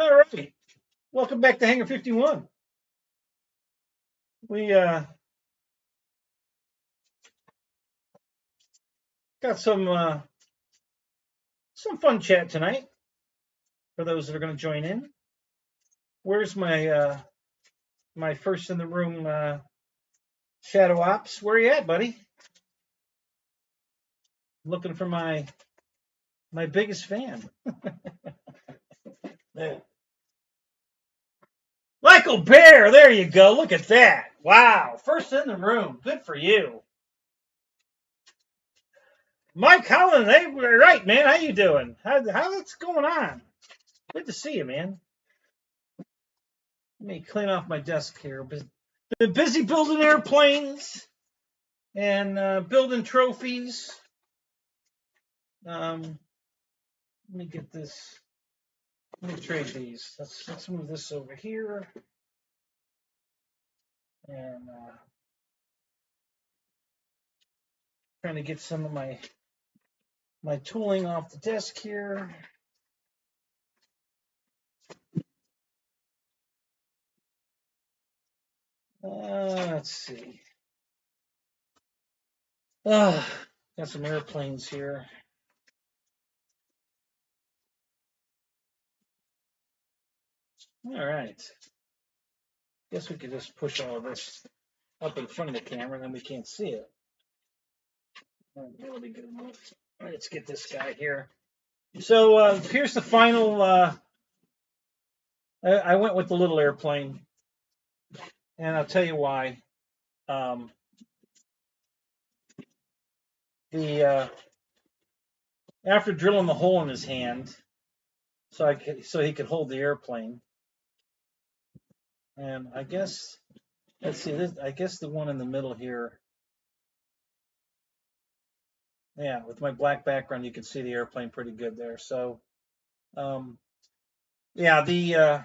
All right. Welcome back to Hanger 51. We got some fun chat tonight for those that are going to join in. Where's my my first in the room Shadow Ops? Where you at, buddy? Looking for my biggest fan. There. Michael Bear, there you go. Look at that. Wow. First in the room. Good for you. Mike Holland, hey, right, man. How you doing? What's going on? Good to see you, man. Let me clean off my desk here. Been busy building airplanes and building trophies. Let me get this. Let me trade these. Let's move this over here. And trying to get some of my tooling off the desk here. Let's see. Got some airplanes here. All right. Guess we could just push all of this up in front of the camera, and then we can't see it. That'll be good enough. All right, let's get this guy here. So here's the final. I went with the little airplane, and I'll tell you why. After drilling the hole in his hand, so he could hold the airplane, and I guess let's see this. I guess the one in the middle here. Yeah, with my black background, you can see the airplane pretty good there. So, yeah,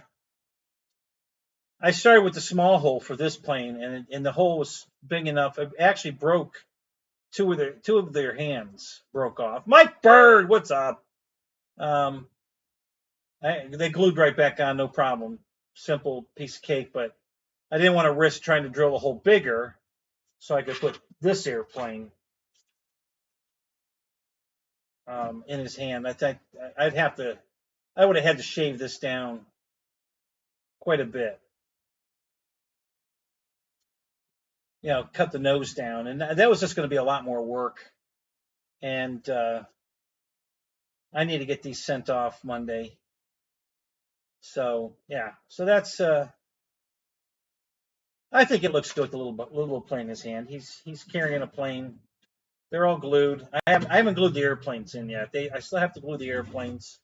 I started with the small hole for this plane, and the hole was big enough. It actually broke two of their hands broke off. Mike Bird, what's up? They glued right back on, no problem. Simple piece of cake, but I didn't want to risk trying to drill a hole bigger, so I could put this airplane in his hand. I think I would have had to shave this down quite a bit. You know, cut the nose down, and that was just going to be a lot more work. And I need to get these sent off Monday. So yeah, so that's. I think it looks good with the little plane in his hand. He's carrying a plane. They're all glued. I haven't glued the airplanes in yet. I still have to glue the airplanes,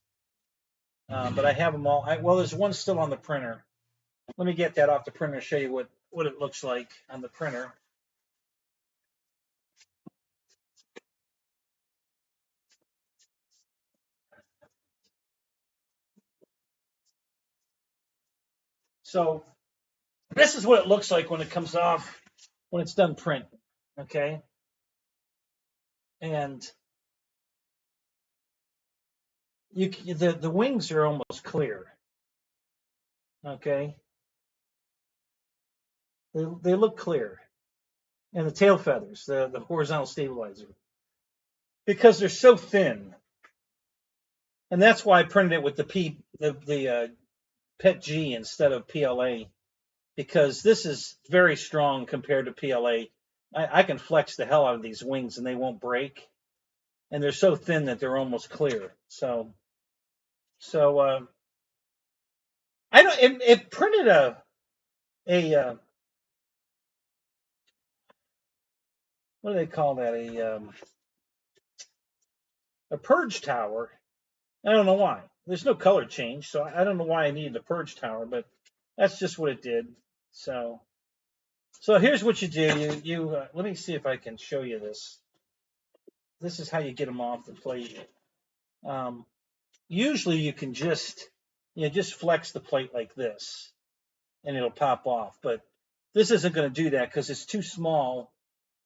but I have them all. Well, there's one still on the printer. Let me get that off the printer and show you what it looks like on the printer. So this is what it looks like when it comes off, when it's done print. Okay. And the wings are almost clear. Okay. They look clear. And the tail feathers, the horizontal stabilizer, because they're so thin. And that's why I printed it with the PET G instead of PLA, because this is very strong compared to PLA. I can flex the hell out of these wings and they won't break, and they're so thin that they're almost clear. So I don't. It printed a what do they call that? A purge tower. I don't know why. There's no color change, so I don't know why I needed a purge tower, but that's just what it did. So here's what you do. You let me see if I can show you this. This is how you get them off the plate. Usually you can just flex the plate like this, and it'll pop off. But this isn't going to do that because it's too small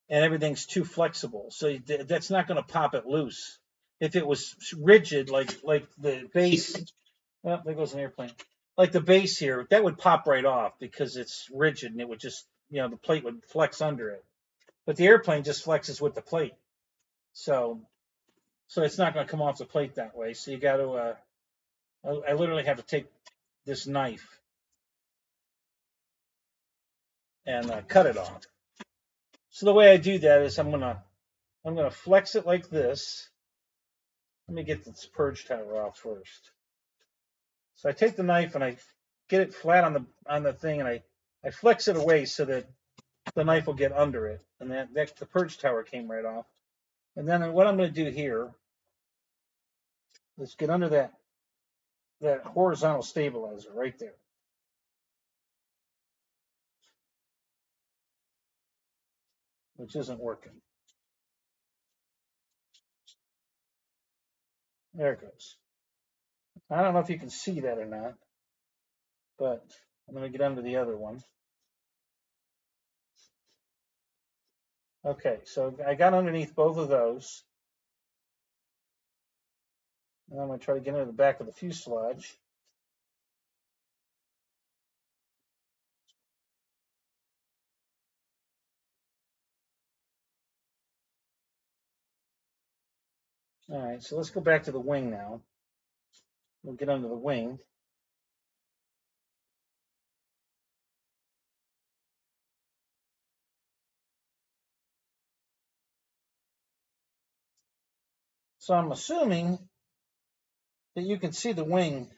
and everything's too flexible. So that's not going to pop it loose. If it was rigid like the base, well, there goes an airplane. like the base here, that would pop right off because it's rigid and it would just, the plate would flex under it. But the airplane just flexes with the plate. So it's not going to come off the plate that way. So you got to, I literally have to take this knife and cut it off. So the way I do that is I'm gonna flex it like this. Let me get this purge tower off first. So I take the knife and I get it flat on the thing, and I flex it away so that the knife will get under it, and that the purge tower came right off. And then what I'm going to do here is get under that horizontal stabilizer right there. Which isn't working. There it goes. I don't know if you can see that or not, but I'm going to get under the other one. Okay, so I got underneath both of those. And I'm going to try to get into the back of the fuselage. All right, so let's go back to the wing now. We'll get under the wing. So I'm assuming that you can see the wing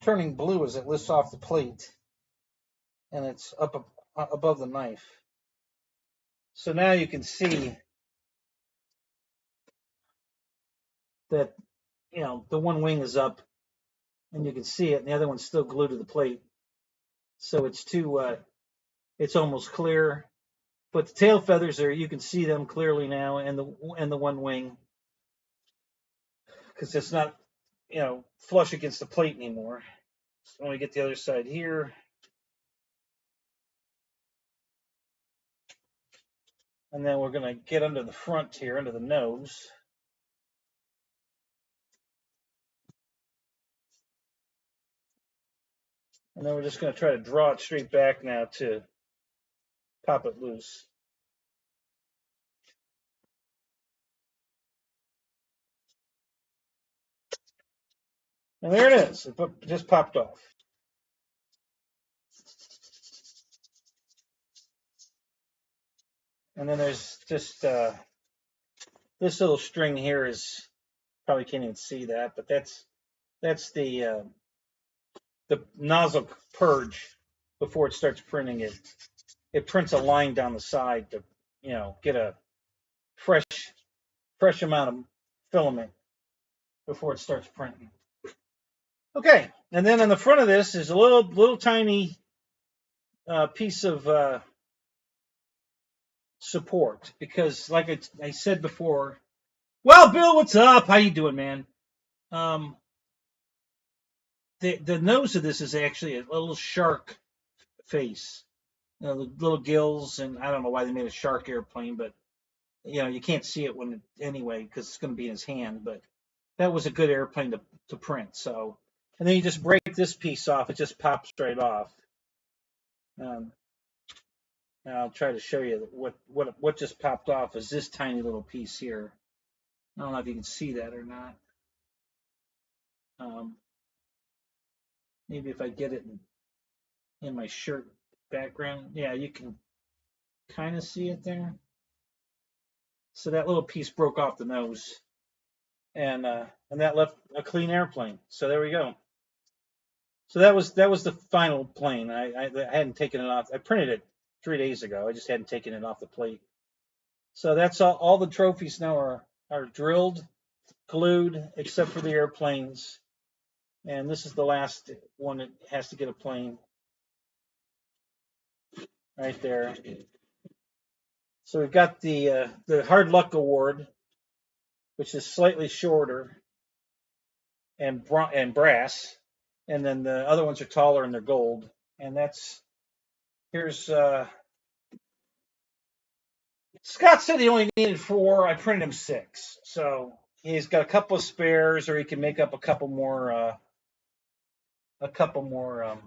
turning blue as it lifts off the plate, and it's up above the knife. So now you can see that, the one wing is up, and you can see it, and the other one's still glued to the plate. So it's almost clear. But the tail feathers you can see them clearly now, and the one wing, because it's not, flush against the plate anymore. So when we get the other side here, and then we're going to get under the front here, under the nose. And then we're just going to try to draw it straight back now to pop it loose. And there it is. It just popped off. And then there's just this little string here is, probably can't even see that, but that's the nozzle purge before it starts printing it. It prints a line down the side to, get a fresh amount of filament before it starts printing. Okay, and then on the front of this is a little tiny piece of support, because like I said before, well, Bill, what's up? How you doing, man? The nose of this is actually a little shark face, the little gills, and I don't know why they made a shark airplane, but you can't see it anyway because it's going to be in his hand. But that was a good airplane to print. So, and then you just break this piece off; it just pops right off. I'll try to show you what just popped off is this tiny little piece here. I don't know if you can see that or not. Maybe if I get it in my shirt background, yeah, you can kind of see it there. So that little piece broke off the nose, and that left a clean airplane. So there we go. So that was the final plane. I hadn't taken it off. I printed it 3 days ago. I just hadn't taken it off the plate. So that's all the trophies now are drilled, glued, except for the airplanes. And this is the last one that has to get a plane right there. So we've got the Hard Luck Award, which is slightly shorter and brass, and then the other ones are taller and they're gold. And here's Scott said he only needed 4. I printed him 6, so he's got a couple of spares, or he can make up a couple more a couple more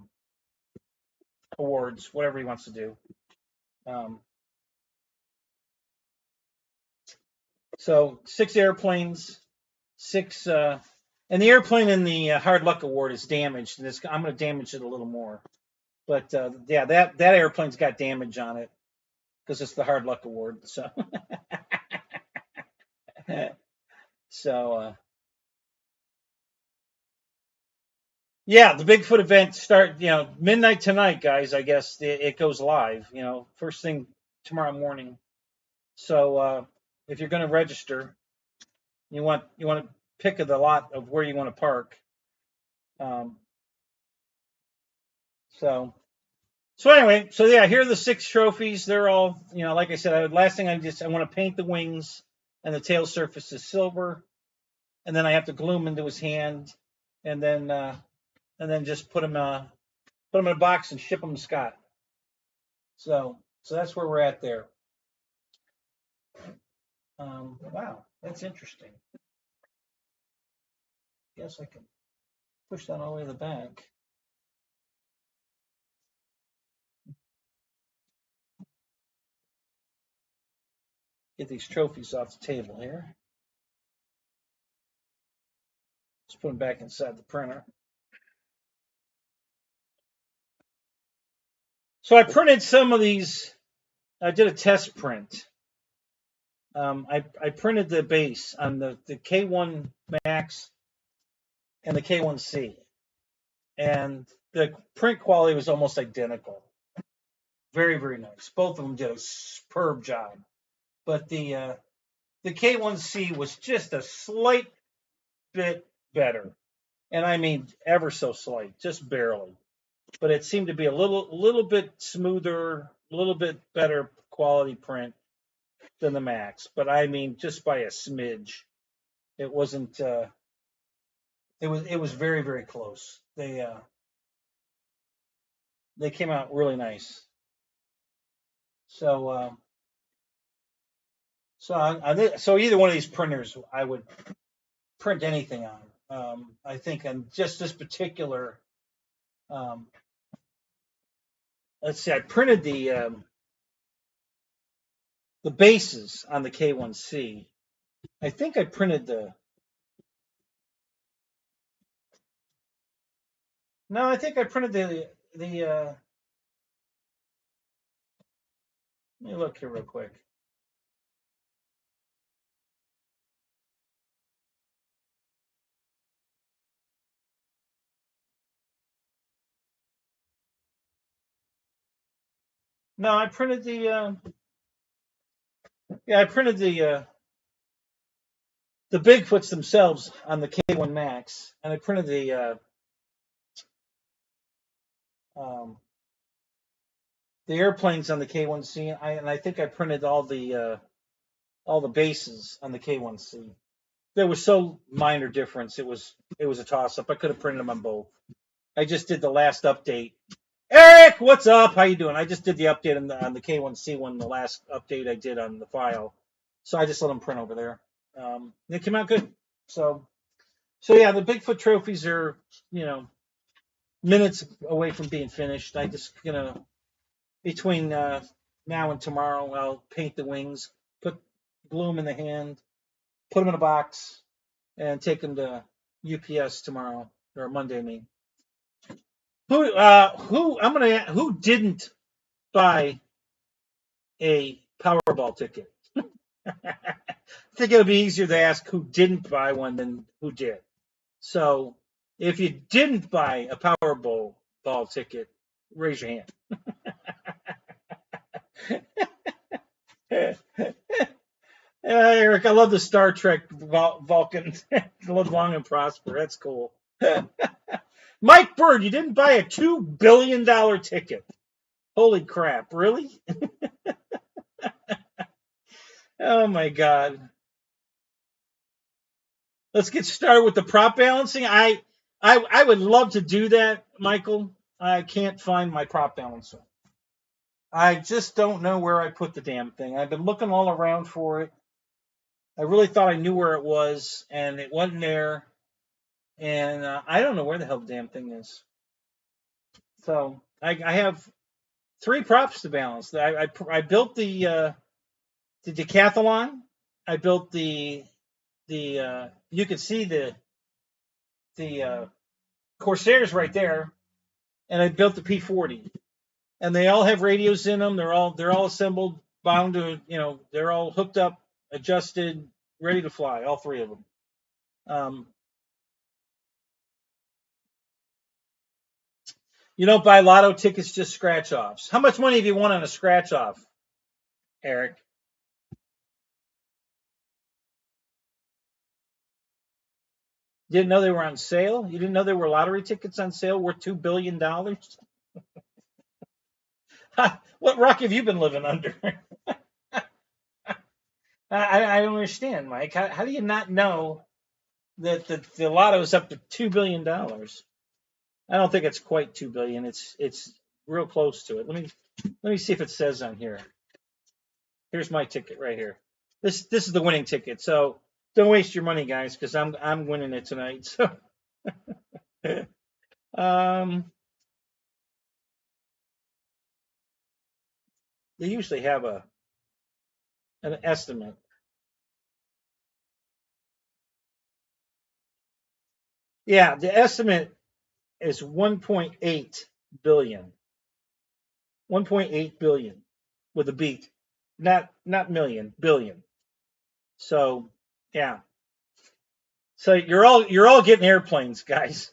awards, whatever he wants to do. So 6 airplanes, 6, and the airplane in the Hard Luck Award is damaged, and I'm going to damage it a little more. But yeah, that airplane's got damage on it because it's the Hard Luck Award. So, so yeah, the Bigfoot event start midnight tonight, guys. I guess it goes live. First thing tomorrow morning. So if you're going to register, you want to pick the lot of where you want to park. So anyway, so yeah, here are the 6 trophies. They're all, like I said, last thing I want to paint the wings and the tail surface is silver, and then I have to glue them into his hand, and then just put them in a box and ship them to Scott. So that's where we're at there. Wow, that's interesting. Guess I can push that all the way to the back. Get these trophies off the table here. Let's put them back inside the printer. So I printed some of these. I did a test print. I printed the base on the K1 Max and the K1C, and the print quality was almost identical. Very, very nice. Both of them did a superb job. But the K1C was just a slight bit better, and I mean ever so slight, just barely. But it seemed to be a little bit smoother, a little bit better quality print than the Max. But I mean just by a smidge. It wasn't. It was very, very close. They came out really nice. So so either one of these printers I would print anything on. I think on just this particular. Let's see. I printed the bases on the K1C. I think I printed the. No, I think I printed the. Let me look here real quick. No, I printed the. Yeah, I printed the Bigfoots themselves on the K1 Max, and I printed the airplanes on the K1C, and I think I printed all the bases on the K1C. There was so minor difference. It was a toss up. I could have printed them on both. I just did the last update. Eric, what's up? How you doing? I just did the update on the K1C one, the last update I did on the file. So I just let them print over there. They came out good. So yeah, the Bigfoot trophies are, minutes away from being finished. I just, between now and tomorrow, I'll paint the wings, glue them in the hand, put them in a box, and take them to UPS tomorrow or Monday. I mean, who didn't buy a Powerball ticket? I think it'll be easier to ask who didn't buy one than who did. So if you didn't buy a Powerball ticket, raise your hand. Eric, I love the Star Trek Vulcan. Live long and prosper. That's cool. Mike Bird, you didn't buy a $2 billion ticket. Holy crap. Really? Oh, my God. Let's get started with the prop balancing. I would love to do that, Michael. I can't find my prop balancer. I just don't know where I put the damn thing. I've been looking all around for it. I really thought I knew where it was, and it wasn't there. And I don't know where the hell the damn thing is. So I have three props to balance. I built the decathlon. I built the you can see the Corsairs right there, and I built the P40, and they all have radios in them. They're all assembled, bound to they're all hooked up, adjusted, ready to fly. All three of them. You don't buy lotto tickets, just scratch offs. How much money have you won on a scratch off, Eric? Didn't know they were on sale? You didn't know there were lottery tickets on sale worth $2 billion? What rock have you been living under? I don't understand, Mike. How do you not know that the lotto is up to $2 billion? I don't think it's quite 2 billion. It's real close to it. Let me see if it says on here. Here's my ticket right here. This is the winning ticket. So don't waste your money, guys, because I'm winning it tonight. So they usually have an estimate. Yeah, the estimate is 1.8 billion. 1.8 billion with a beat. Not million, billion. So, yeah. So you're all getting airplanes, guys.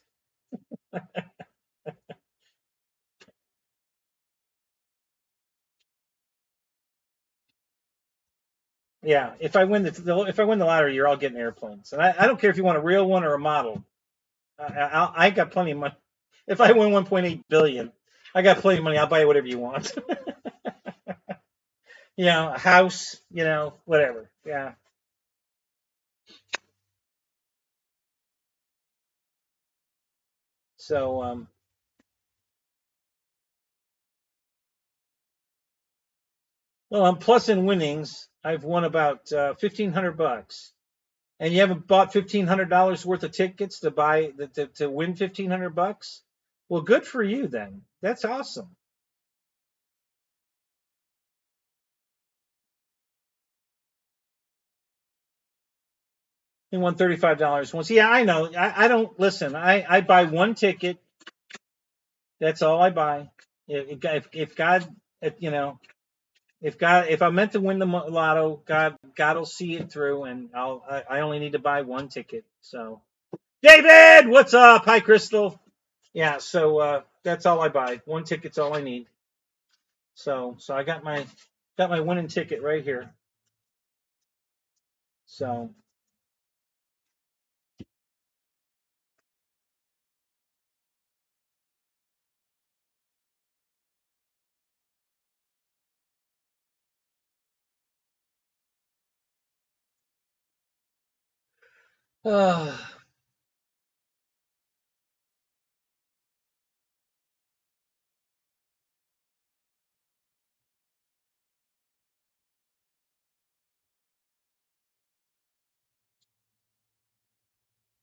Yeah, if I win the lottery, you're all getting airplanes, and I don't care if you want a real one or a model. I got plenty of money. If I win 1.8 billion, I got plenty of money. I'll buy you whatever you want. A house, whatever. Yeah. So well, I'm plus in winnings. I've won about $1,500, and you haven't bought $1,500 worth of tickets to buy to win $1,500. Well, good for you then. That's awesome. You won $35 once. Yeah, I know. I don't listen. I buy one ticket. That's all I buy. If God, if I'm meant to win the lotto, God will see it through, and I only need to buy one ticket. So, David, what's up? Hi, Crystal. Yeah, so that's all I buy. One ticket's all I need. So I got my winning ticket right here. So.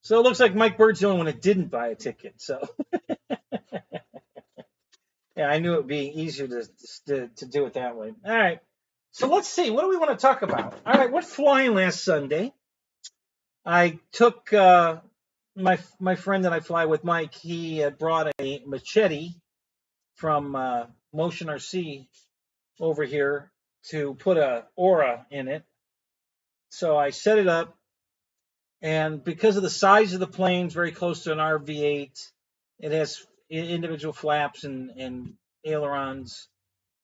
So it looks like Mike Bird's the only one that didn't buy a ticket. So yeah, I knew it would be easier to do it that way. All right. So let's see. What do we want to talk about? All right, we're flying last Sunday. I took my friend that I fly with, Mike. He had brought a machete from Motion RC over here to put a aura in it. So I set it up, and because of the size of the plane, very close to an RV-8, it has individual flaps and ailerons.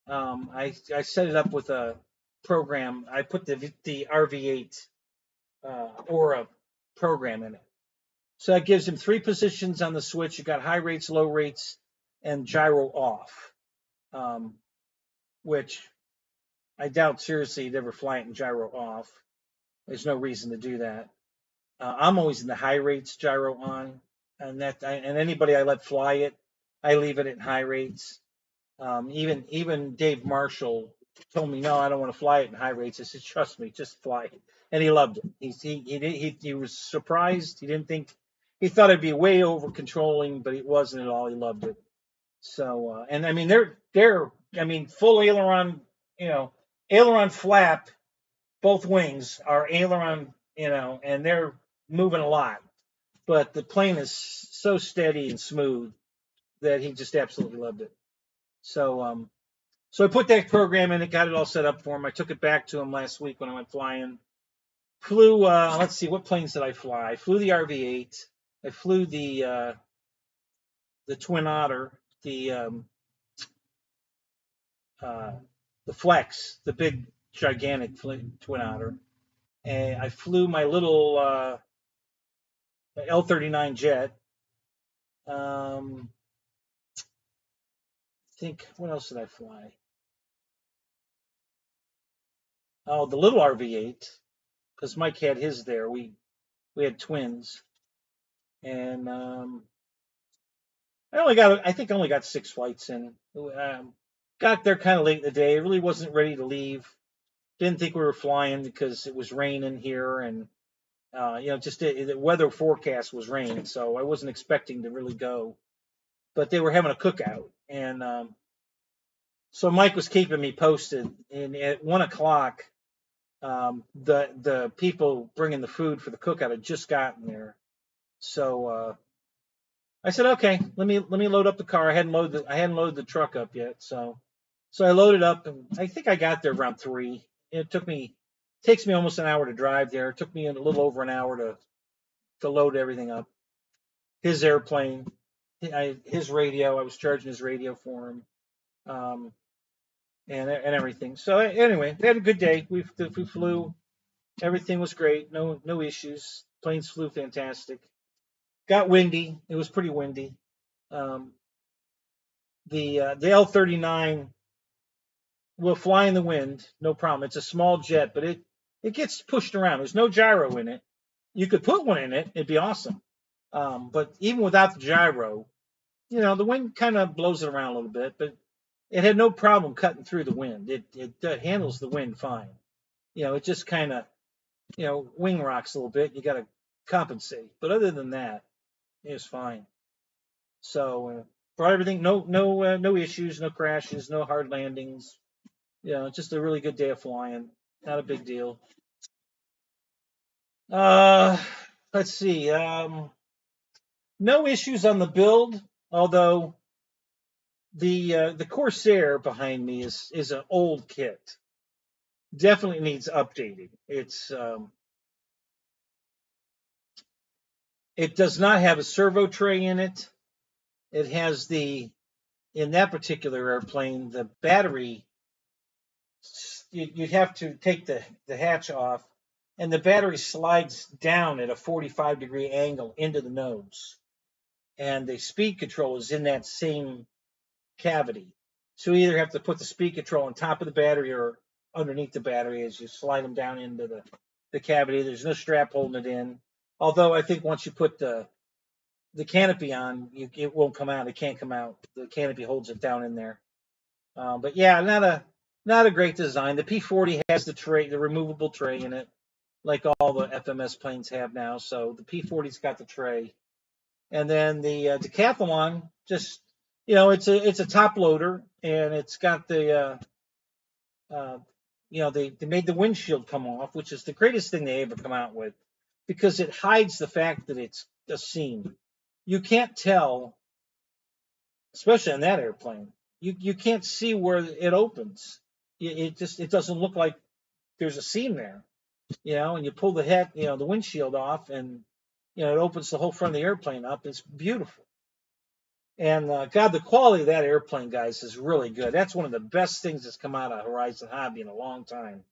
I set it up with a program. I put the RV-8 Aura program in it. So that gives him three positions on the switch. You got high rates, low rates, and gyro off, which I doubt seriously you'd ever fly it in gyro off. There's no reason to do that. I'm always in the high rates, gyro on, and anybody I let fly it, I leave it at high rates. Even Dave Marshall told me, no, I don't want to fly it in high rates. I said, trust me, just fly it, and he loved it. He was surprised. He didn't think, he thought it'd be way over controlling, but it wasn't at all. He loved it. So, and I mean, they're I mean, full aileron, aileron flap. Both wings are aileron, and they're moving a lot. But the plane is so steady and smooth that he just absolutely loved it. So I put that program in. It got it all set up for him. I took it back to him last week when I went flying. Flew. Let's see, what planes did I fly? I flew the RV-8. I flew the Twin Otter, uh, the Flex, the big gigantic Twin Otter, and I flew my little L-39 jet. I think, what else did I fly? Oh, the little RV-8, because Mike had his there. We had twins, and I think I only got 6 flights in. Got there kind of late in the day. Really wasn't ready to leave. Didn't think we were flying because it was raining here, and just the weather forecast was rain, so I wasn't expecting to really go. But they were having a cookout, and so Mike was keeping me posted. And at 1 o'clock, the people bringing the food for the cookout had just gotten there. So I said, okay, let me load up the car. I hadn't loaded the truck up yet, so I loaded up, and I think I got there around 3. It takes me almost an hour to drive there. It took me a little over an hour to load everything up. His airplane, his radio. I was charging his radio for him, and everything. So anyway, we had a good day. We flew. Everything was great. No issues. Planes flew fantastic. Got windy. It was pretty windy. The L-39 will fly in the wind, no problem. It's a small jet, but it gets pushed around. There's no gyro in it. You could put one in it; it'd be awesome. But even without the gyro, the wind kind of blows it around a little bit. But it had no problem cutting through the wind. It handles the wind fine. It just kind of wing rocks a little bit. You got to compensate. But other than that, it was fine. So for everything, no issues, no crashes, no hard landings. Just a really good day of flying. Not a big deal. Let's see. No issues on the build, although the Corsair behind me is an old kit. Definitely needs updating. It does not have a servo tray in it. It has in that particular airplane, the battery. You'd have to take the hatch off, and the battery slides down at a 45-degree angle into the nose. And the speed control is in that same cavity. So you either have to put the speed control on top of the battery or underneath the battery as you slide them down into the cavity. There's no strap holding it in. Although I think once you put the canopy on, it won't come out. It can't come out. The canopy holds it down in there. But yeah, not a great design. The P-40 has the removable tray in it, like all the FMS planes have now. So the P-40's got the tray. And then the Decathlon, just, it's a top loader, and it's got they made the windshield come off, which is the greatest thing they ever come out with, because it hides the fact that it's a seam. You can't tell, especially on that airplane, you can't see where it opens. It doesn't look like there's a seam there, and you pull the windshield off, and it opens the whole front of the airplane up. It's beautiful. And God, the quality of that airplane, guys, is really good. That's one of the best things that's come out of Horizon Hobby in a long time.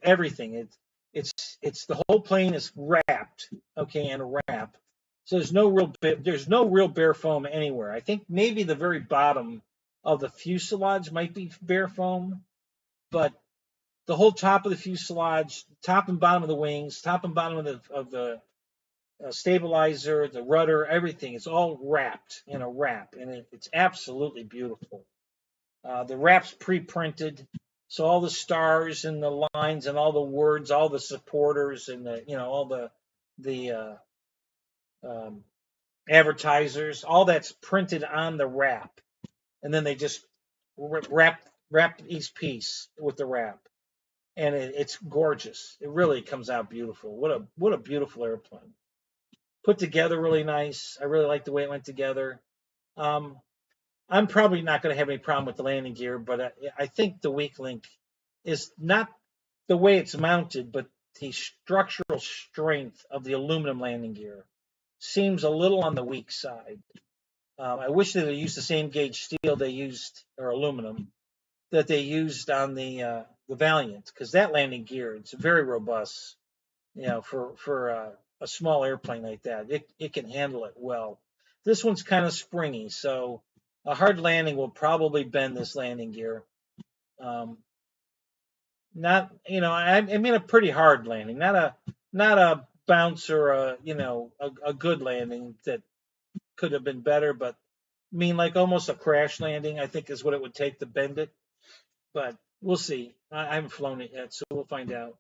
Everything. It's the whole plane is wrapped, okay, in a wrap. So there's no real bare foam anywhere. I think maybe the very bottom of the fuselage might be bare foam, but the whole top of the fuselage, top and bottom of the wings, top and bottom of the stabilizer, the rudder, everything, it's all wrapped in a wrap, and it's absolutely beautiful. The wrap's pre-printed, so all the stars and the lines and all the words, all the supporters and all the advertisers, all that's printed on the wrap, and then they just wrap each piece with the wrap, and it's gorgeous. It really comes out beautiful. What a beautiful airplane. Put together really nice. I really like the way it went together. Um, I'm probably not going to have any problem with the landing gear, but I think the weak link is not the way it's mounted, but the structural strength of the aluminum landing gear seems a little on the weak side. I wish they would use the same gauge steel they used, or aluminum, that they used on the Valiant, because that landing gear, it's very robust. For a small airplane like that, it can handle it well. This one's kind of springy, so a hard landing will probably bend this landing gear. Not, I mean a pretty hard landing, not a bounce or a good landing that could have been better, but I mean like almost a crash landing, I think is what it would take to bend it. But we'll see. I haven't flown it yet, so we'll find out.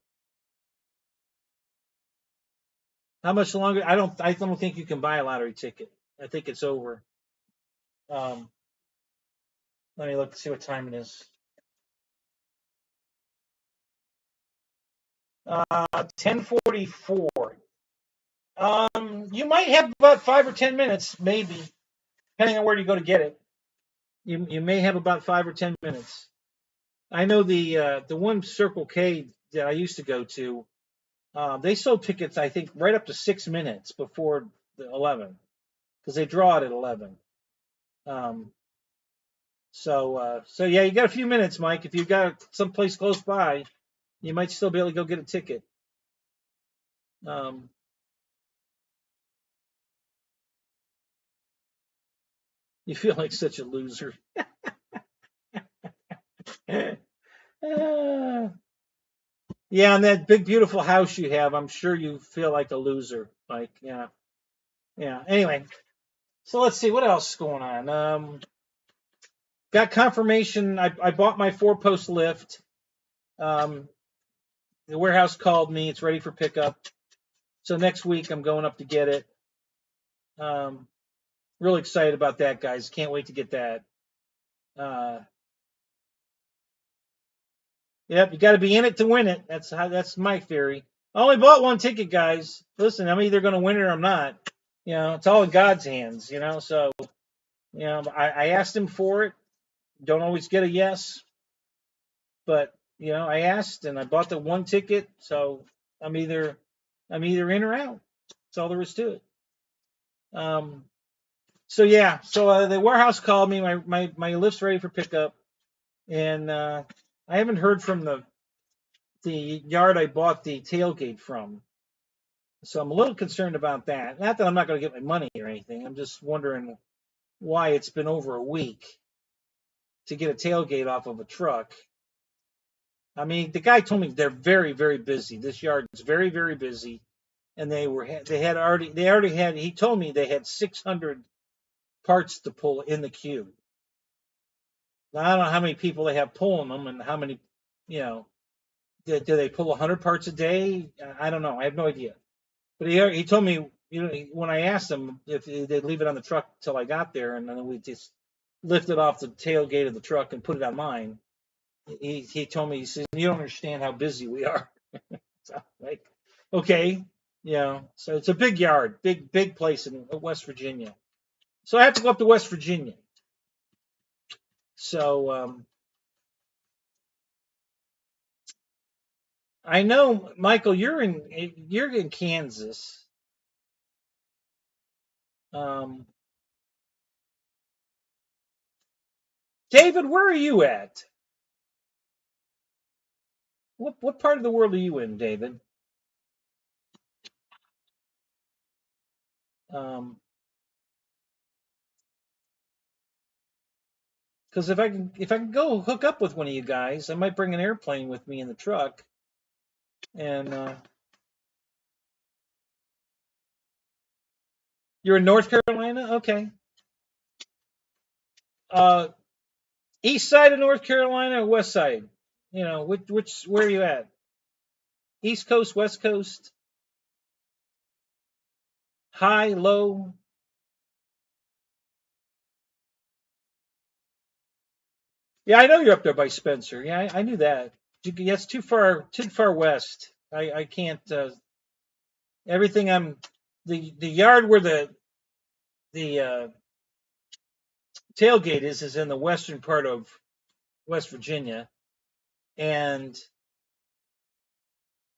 How much longer? I don't think you can buy a lottery ticket. I think it's over. Um, Let me look, see what time it is. 10:44. You might have about 5 or 10 minutes, maybe, depending on where you go to get it. You may have about 5 or 10 minutes. I know the one Circle K that I used to go to, they sold tickets, I think, right up to 6 minutes before the 11, because they draw it at 11. So yeah, you got a few minutes, Mike. If you got someplace close by, you might still be able to go get a ticket. Um, you feel like such a loser. Yeah, and that big beautiful house you have, I'm sure you feel like a loser, Mike. Yeah, yeah. Anyway, so let's see what else is going on. Got confirmation. I bought my 4-post lift. The warehouse called me. It's ready for pickup. So next week I'm going up to get it. Really excited about that, guys. Can't wait to get that. Yep, you got to be in it to win it. That's my theory. I only bought one ticket, guys. Listen, I'm either going to win it or I'm not. It's all in God's hands. So I asked him for it. Don't always get a yes, but I asked and I bought the one ticket. So I'm either in or out. That's all there is to it. So yeah, so the warehouse called me. My lift's ready for pickup, and I haven't heard from the yard I bought the tailgate from. So I'm a little concerned about that. Not that I'm not going to get my money or anything. I'm just wondering why it's been over a week to get a tailgate off of a truck. I mean, the guy told me they're very, very busy. This yard is very, very busy, and he told me they had 600 parts to pull in the queue. Now, I don't know how many people they have pulling them and how many, do they pull 100 parts a day? I don't know. I have no idea. But he told me, when I asked him if they'd leave it on the truck till I got there, and then we just lift it off the tailgate of the truck and put it on mine. He told me, he says, you don't understand how busy we are. So, like, okay, so it's a big yard, big place in West Virginia. So I have to go up to West Virginia. So I know, Michael, you're in Kansas. David, where are you at? What part of the world are you in, David? Because if I can go hook up with one of you guys, I might bring an airplane with me in the truck. And you're in North Carolina, okay? East side of North Carolina or west side? Where are you at? East Coast, West Coast, high, low? Yeah, I know you're up there by Spencer. Yeah, I knew that. Yeah, it's too far west. I can't. Everything the yard where the tailgate is in the western part of West Virginia, and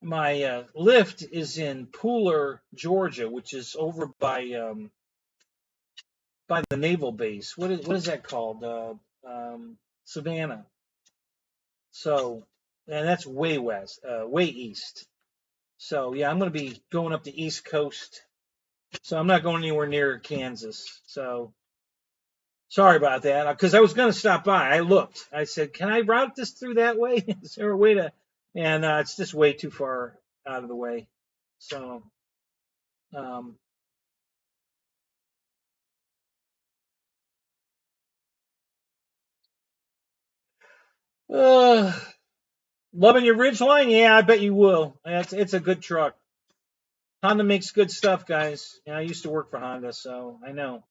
my lift is in Pooler, Georgia, which is over by the naval base. What is that called? Savannah. So, and that's way west, way east. So yeah, I'm going to be going up the East Coast. So I'm not going anywhere near Kansas. So sorry about that, because I was going to stop by. I looked. I said, "Can I route this through that way? Is there a way to?" And it's just way too far out of the way. So, um, uh, loving your Ridgeline? Yeah, I bet you will. It's a good truck. Honda makes good stuff, guys. Yeah, I used to work for Honda, so I know.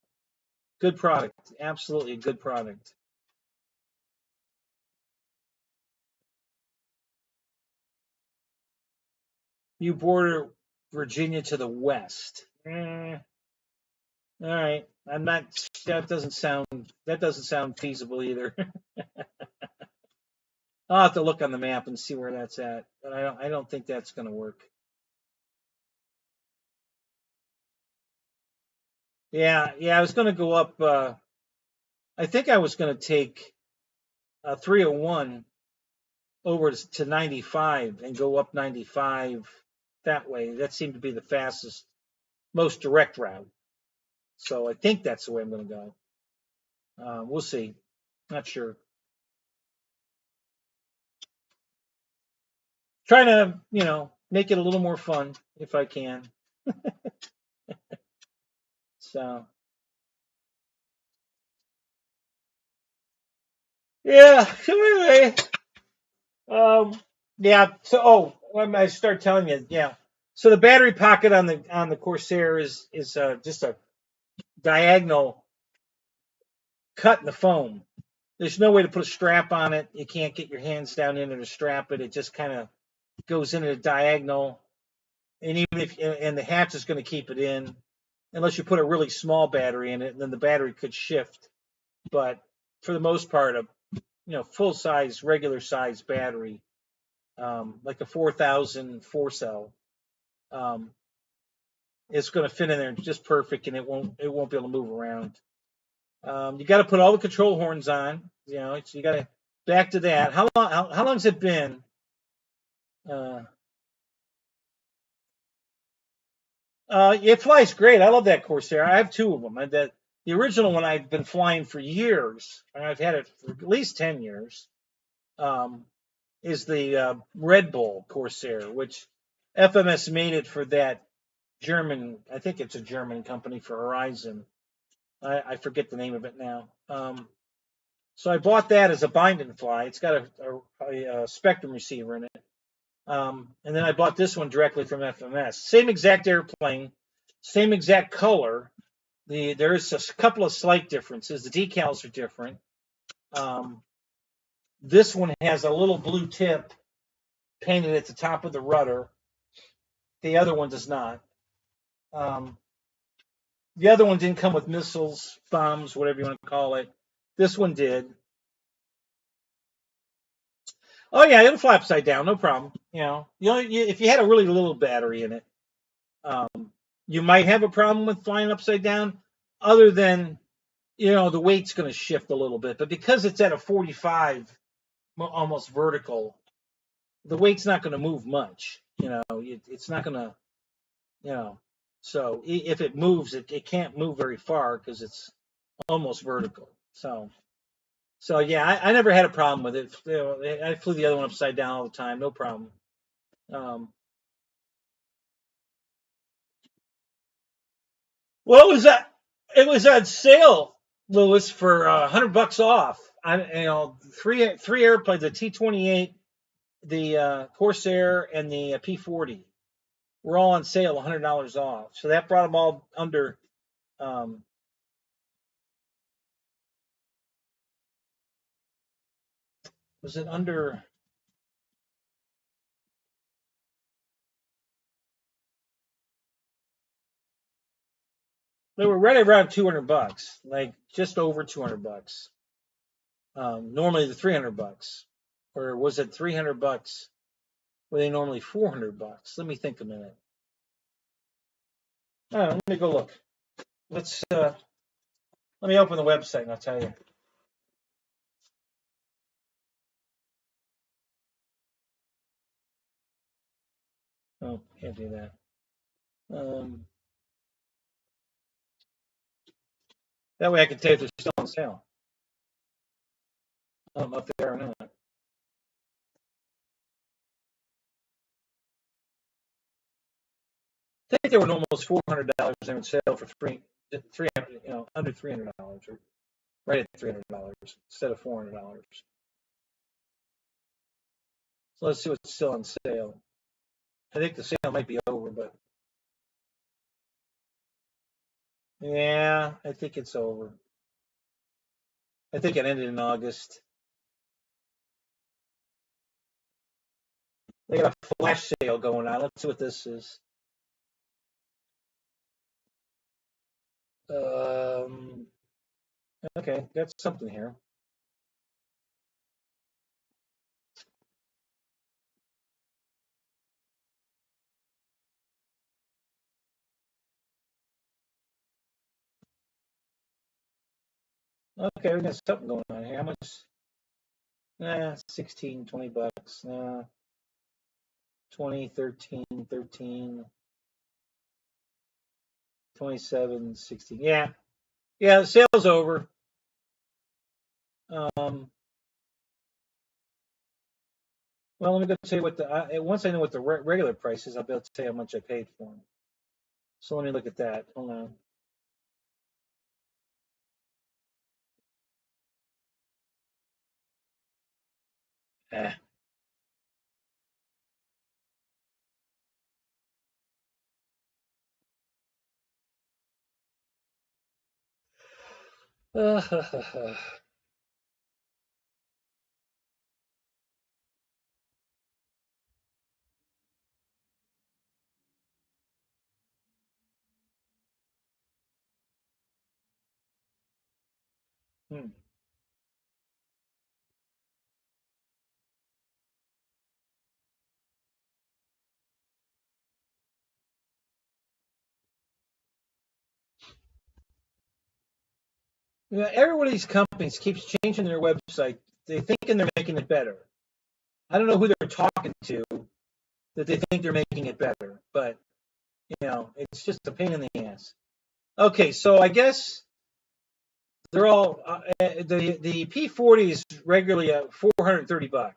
Good product. Absolutely a good product. You border Virginia to the west. All right. I'm not. That doesn't sound feasible either. I'll have to look on the map and see where that's at. But I don't think that's going to work. Yeah, yeah. I was going to go up. I think I was going to take 301 over to 95 and go up 95 that way. That seemed to be the fastest, most direct route. So I think that's the way I'm going to go. We'll see. Not sure. Trying to, make it a little more fun if I can. So yeah. So anyway, yeah. So I start telling you, yeah. So the battery pocket on the Corsair is just a diagonal cut in the foam. There's no way to put a strap on it. You can't get your hands down in there to strap it. It just kind of goes into a diagonal, and even if and the hatch is going to keep it in, unless you put a really small battery in it, and then the battery could shift. But for the most part, a full size, regular size battery, like a 4,000 cell, um, is going to fit in there just perfect, and it won't be able to move around. You got to put all the control horns on. So you got to back to that. How long's it been? Uh, it flies great. I love that Corsair. I have two of them. The original one I've been flying for years, and I've had it for at least 10 years. Um, is the Red Bull Corsair, which FMS made it for that German. I think it's a German company for Horizon. I forget the name of it now. So I bought that as a bind and fly. It's got a Spectrum receiver in it. And then I bought this one directly from FMS. Same exact airplane, same exact color. There's a couple of slight differences. The decals are different. This one has a little blue tip painted at the top of the rudder. The other one does not. Um, the other one didn't come with missiles, bombs, whatever you want to call it. This one did. Oh yeah, it'll fly upside down, no problem. If you had a really little battery in it, um, you might have a problem with flying upside down. Other than the weight's going to shift a little bit, but because it's at a 45, almost vertical, the weight's not going to move much. It's not going to. So if it moves, it can't move very far because it's almost vertical. So yeah, I never had a problem with it. I flew the other one upside down all the time, no problem. Um, well, it was on sale, Lewis, for $100 off. Three airplanes: the T-28, the Corsair, and the P-40 were all on sale, $100 off. So that brought them all under. Um, Was it under? They were right around $200, like just over $200. Normally they're $300, or was it $300? Were they normally $400? Let me think a minute. Let me go look. Let me open the website and I'll tell you. Oh, can't do that. That way I can tell you if they're still on sale. Up there or not. I think they were almost $400 on sale for $300, under $300, or right at $300 instead of $400. So let's see what's still on sale. I think the sale might be over, but yeah, I think it's over. I think it ended in August. They got a flash sale going on. Let's see what this is. Okay, that's something here. Okay, we got something going on here. How much? 16, $20. 20, 13, 13, 27, 16. Yeah, the sale's over. Well, let me go tell you what once I know what the regular price is, I'll be able to tell you how much I paid for them. So let me look at that. Hold on. Hmm. Every one of these companies keeps changing their website. They thinking they're making it better. I don't know who they're talking to that they think they're making it better, but it's just a pain in the ass. Okay, so I guess they're all the P40 is regularly at $430.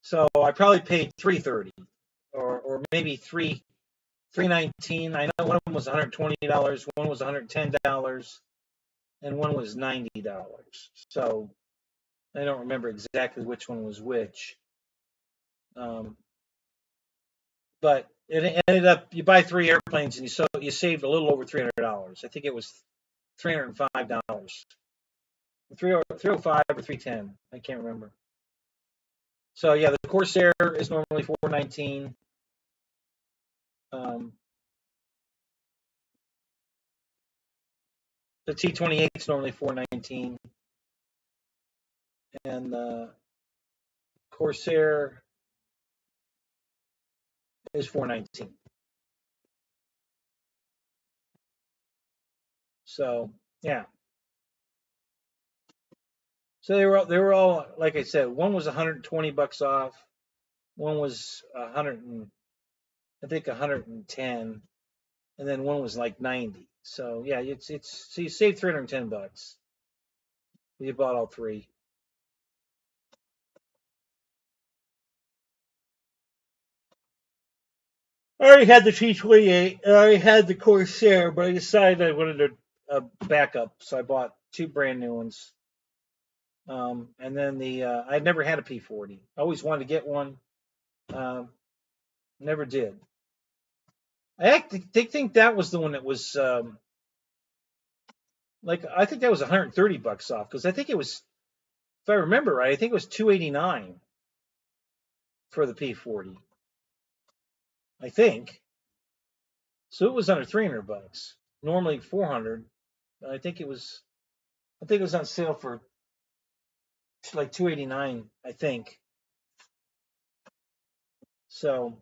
So I probably paid $330, or maybe $319. I know one of them was $120, one was $110, and one was $90. So I don't remember exactly which one was which. But it ended up you buy 3 airplanes and you saved a little over $300. I think it was $305, 305 or 310. I can't remember. So yeah, the Corsair is normally $419. The T-28 is normally $419, and the Corsair is $419. So yeah. So they were all like I said. One was $120 off. One was I think 110, and then one was like 90. So yeah, so you saved $310. You bought all 3. I already had the T-28. I already had the Corsair, but I decided I wanted a backup, so I bought 2 brand new ones. And then I'd never had a P40. I always wanted to get one. Never did. I think that was the one that was I think that was $130 off, because I think it was if I remember right, I think it was $289 for the P40. I think. So it was under $300. Normally $400. I think it was on sale for like $289, I think. So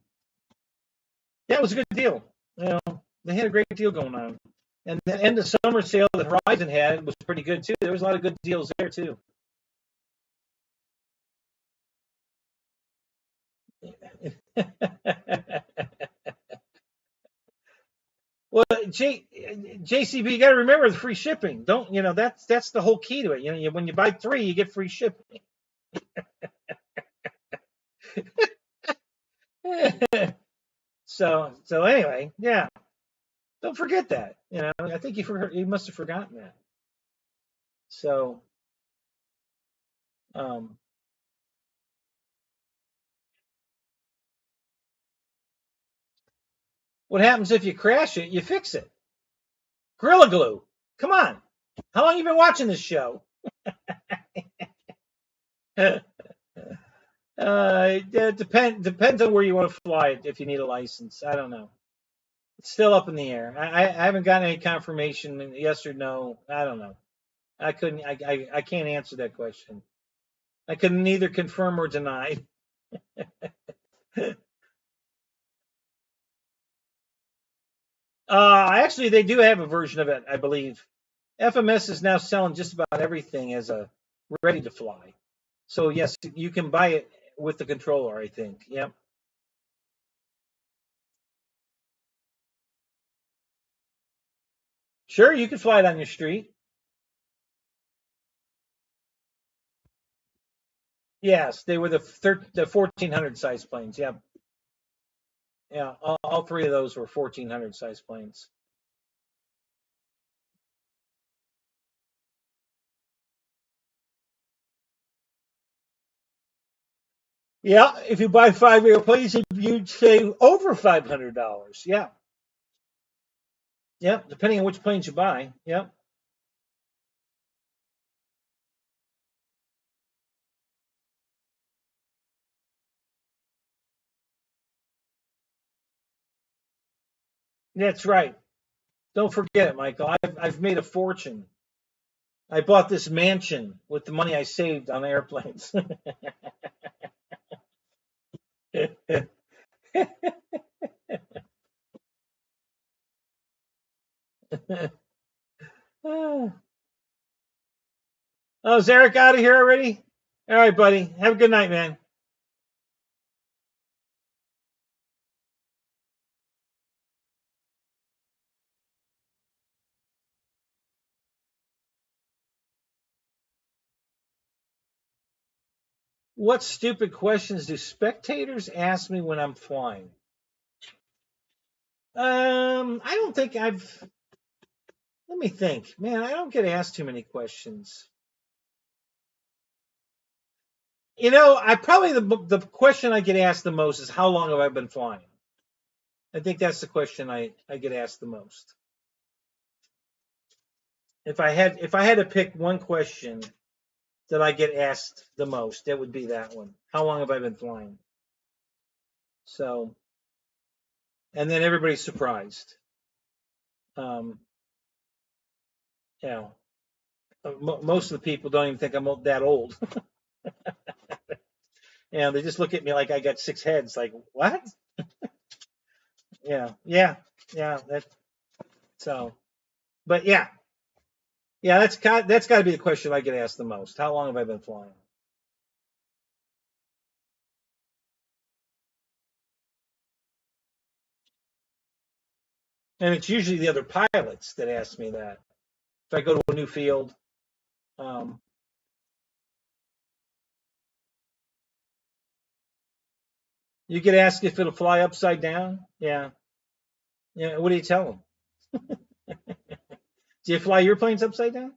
yeah, it was a good deal. You know, they had a great deal going on. And the end of summer sale that Horizon had was pretty good too. There was a lot of good deals there too. Well, JCB, you got to remember the free shipping. Don't that's the whole key to it. You know, when you buy 3, you get free shipping. So anyway, yeah. Don't forget that. You know, I think you must have forgotten that. So, um, what happens if you crash it? You fix it. Gorilla Glue. Come on. How long you been watching this show? It depends on where you want to fly it. If you need a license, I don't know. It's still up in the air. I haven't gotten any confirmation, yes or no. I don't know. I couldn't. I can't answer that question. I can neither confirm or deny. Actually, they do have a version of it, I believe. FMS is now selling just about everything as a ready to fly. So yes, you can buy it with the controller, I think. Yep. Sure, you can fly it on your street. Yes, they were the 1400 size planes. Yep. Yeah, all 3 of those were 1400 size planes. Yeah, if you buy 5 airplanes, you'd save over $500. Yeah. Yep, depending on which planes you buy. Yep. That's right. Don't forget it, Michael. I've made a fortune. I bought this mansion with the money I saved on airplanes. Oh, is Eric out of here already? All right, buddy. Have a good night, man. What stupid questions do spectators ask me when I'm flying? I don't think I've. Let me think. Man, I don't get asked too many questions. You know, I probably the question I get asked the most is how long have I been flying? I think that's the question I get asked the most. If I had to pick one question that I get asked the most, that would be that one. How long have I been flying? So, and then everybody's surprised. Um, you know, most of the people don't even think I'm that old. They just look at me like I got 6 heads. Like what? Yeah. That so, but yeah. That's got to be the question I get asked the most. How long have I been flying? And it's usually the other pilots that ask me that. If I go to a new field, um, you get asked if it'll fly upside down. Yeah. Yeah. What do you tell them? Do you fly your planes upside down?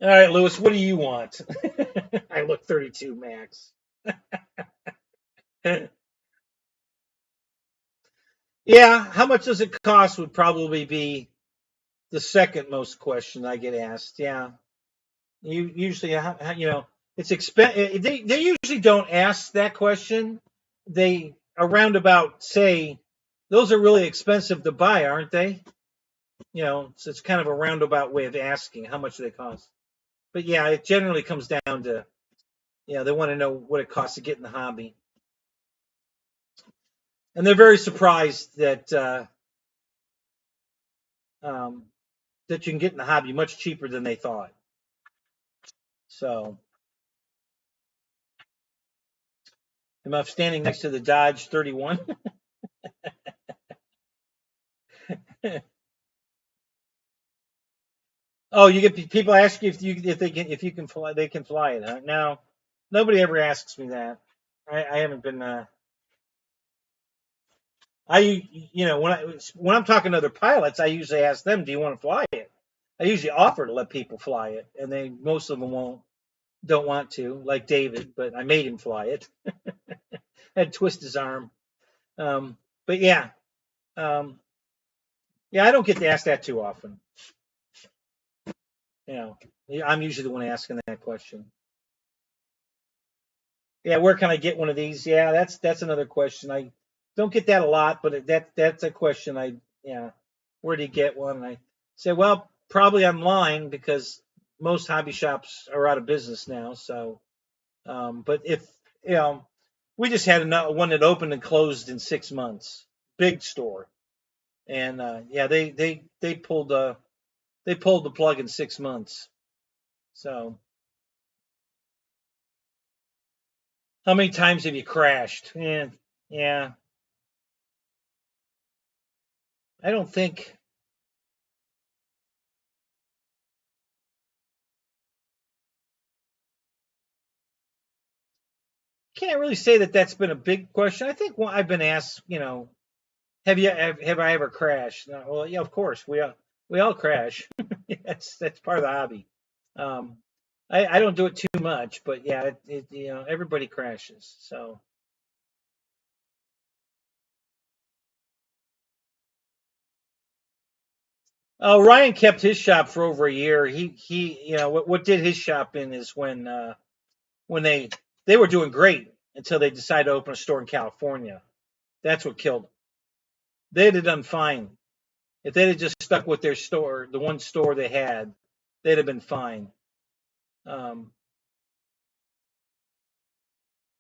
All right, Lewis. What do you want? I look 32 max. Yeah, how much does it cost would probably be the second most question I get asked. Yeah, you usually, it's They usually don't ask that question. They around about say those are really expensive to buy, aren't they? So it's kind of a roundabout way of asking how much do they cost. But yeah, it generally comes down to they want to know what it costs to get in the hobby, and they're very surprised um, that you can get in the hobby much cheaper than they thought. So am I standing next to the Dodge 31? Oh, you get people ask you if you can fly, they can fly it. Huh? No, nobody ever asks me that. I haven't been. When I'm talking to other pilots, I usually ask them, "Do you want to fly it?" I usually offer to let people fly it, and most of them don't want to, like David, but I made him fly it. I had to twist his arm. Um, but yeah, um, yeah, I don't get to ask that too often. You know, I'm usually the one asking that question. Yeah, where can I get one of these? Yeah, that's another question. I don't get that a lot, but that's a question. Yeah, where do you get one? And I say, well, probably online because most hobby shops are out of business now. So, but if you know, we just had another one that opened and closed in 6 months, big store, and yeah, they pulled the plug in 6 months. So, how many times have you crashed? Yeah, yeah. I don't think can't really say that that's been a big question. I think I've been asked, have I ever crashed? Well, yeah, of course we all crash. That's part of the hobby. Um, I don't do it too much, but yeah, everybody crashes. So, Ryan kept his shop for over a year. What did his shop in is when they were doing great until they decided to open a store in California. That's what killed them. They'd have done fine if they'd have just stuck with their store, the one store they had. They'd have been fine. Um,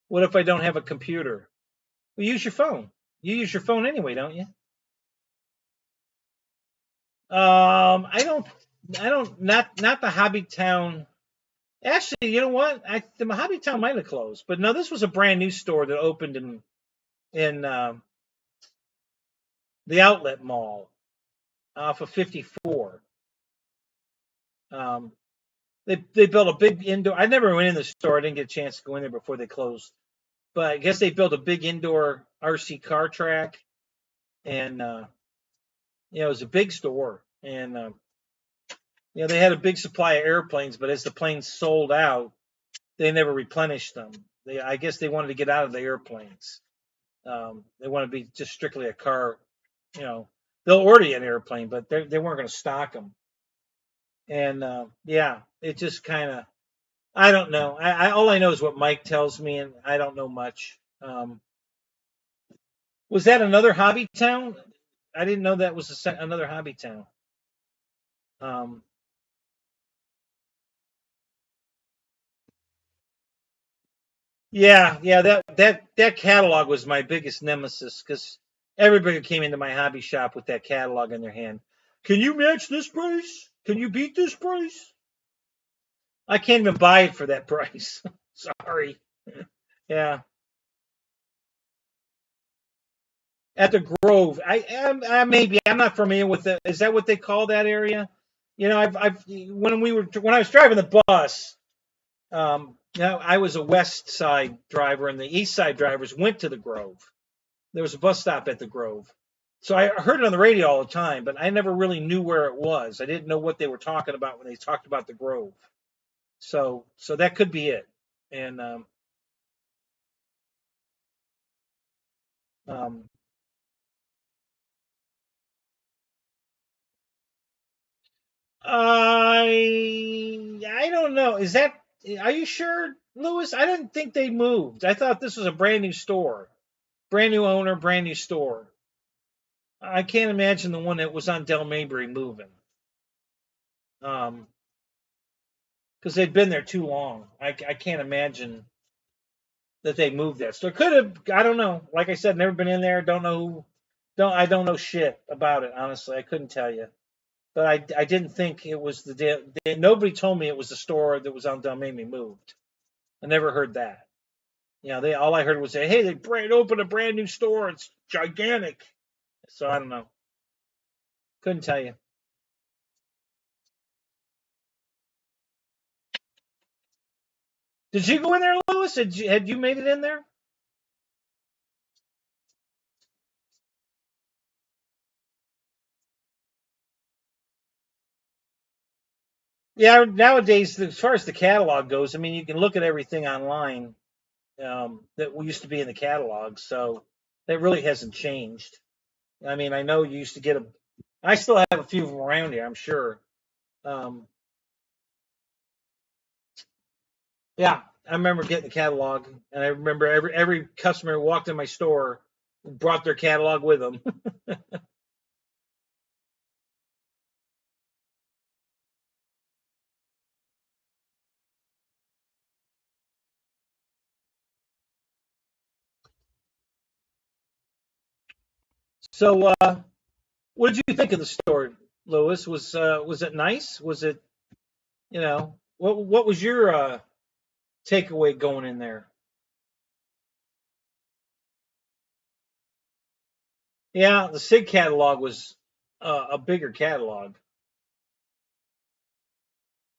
what if I don't have a computer? Well, use your phone. You use your phone anyway, don't you? I don't. Not the Hobby Town. Actually, you know what? The Hobby Town might have closed, but no, this was a brand new store that opened in the outlet mall off of 54. Um, they built a big indoor. I never went in the store. I didn't get a chance to go in there before they closed. But I guess they built a big indoor RC car track, and it was a big store, and they had a big supply of airplanes. But as the planes sold out, they never replenished them. I guess they wanted to get out of the airplanes. They want to be just strictly a car. You know, they'll order you an airplane, but they weren't going to stock them. And yeah, it just kind of I don't know. All I know is what Mike tells me, and I don't know much. Was that another hobby town? I didn't know that was another hobby town. Um, yeah, yeah. That catalog was my biggest nemesis because everybody came into my hobby shop with that catalog in their hand. Can you match this price? Can you beat this price? I can't even buy it for that price. Sorry. Yeah, at the Grove. Maybe I'm not familiar with it. Is that what they call that area? When I was driving the bus, I was a West Side driver, and the East Side drivers went to the Grove. There was a bus stop at the Grove, so I heard it on the radio all the time, but I never really knew where it was. I didn't know what they were talking about when they talked about the Grove. So that could be it. And um, I don't know. Is that? Are you sure, Lewis? I didn't think they moved. I thought this was a brand new store, brand new owner, brand new store. I can't imagine the one that was on Del Mabry moving. Because they've been there too long. I can't imagine that they moved that store. Could have. I don't know. Like I said, never been in there. Don't know who. I don't know shit about it. Honestly, I couldn't tell you. But I didn't think it was nobody told me it was the store that was on Del Mabry moved. I never heard that. You know, they all I heard was say, "Hey, they opened a brand new store. It's gigantic." So I don't know. Couldn't tell you. Did you go in there, Lewis? Had you made it in there? Yeah. Nowadays, as far as the catalog goes, I mean, you can look at everything online that used to be in the catalog. So that really hasn't changed. I mean, I know you used to get a. I still have a few of them around here. I'm sure. Um, Yeah, I remember getting the catalog, and I remember every customer who walked in my store brought their catalog with them. So, what did you think of the store, Lewis? Was it nice? Was it what was your takeaway going in there? Yeah, the Sig catalog was a bigger catalog,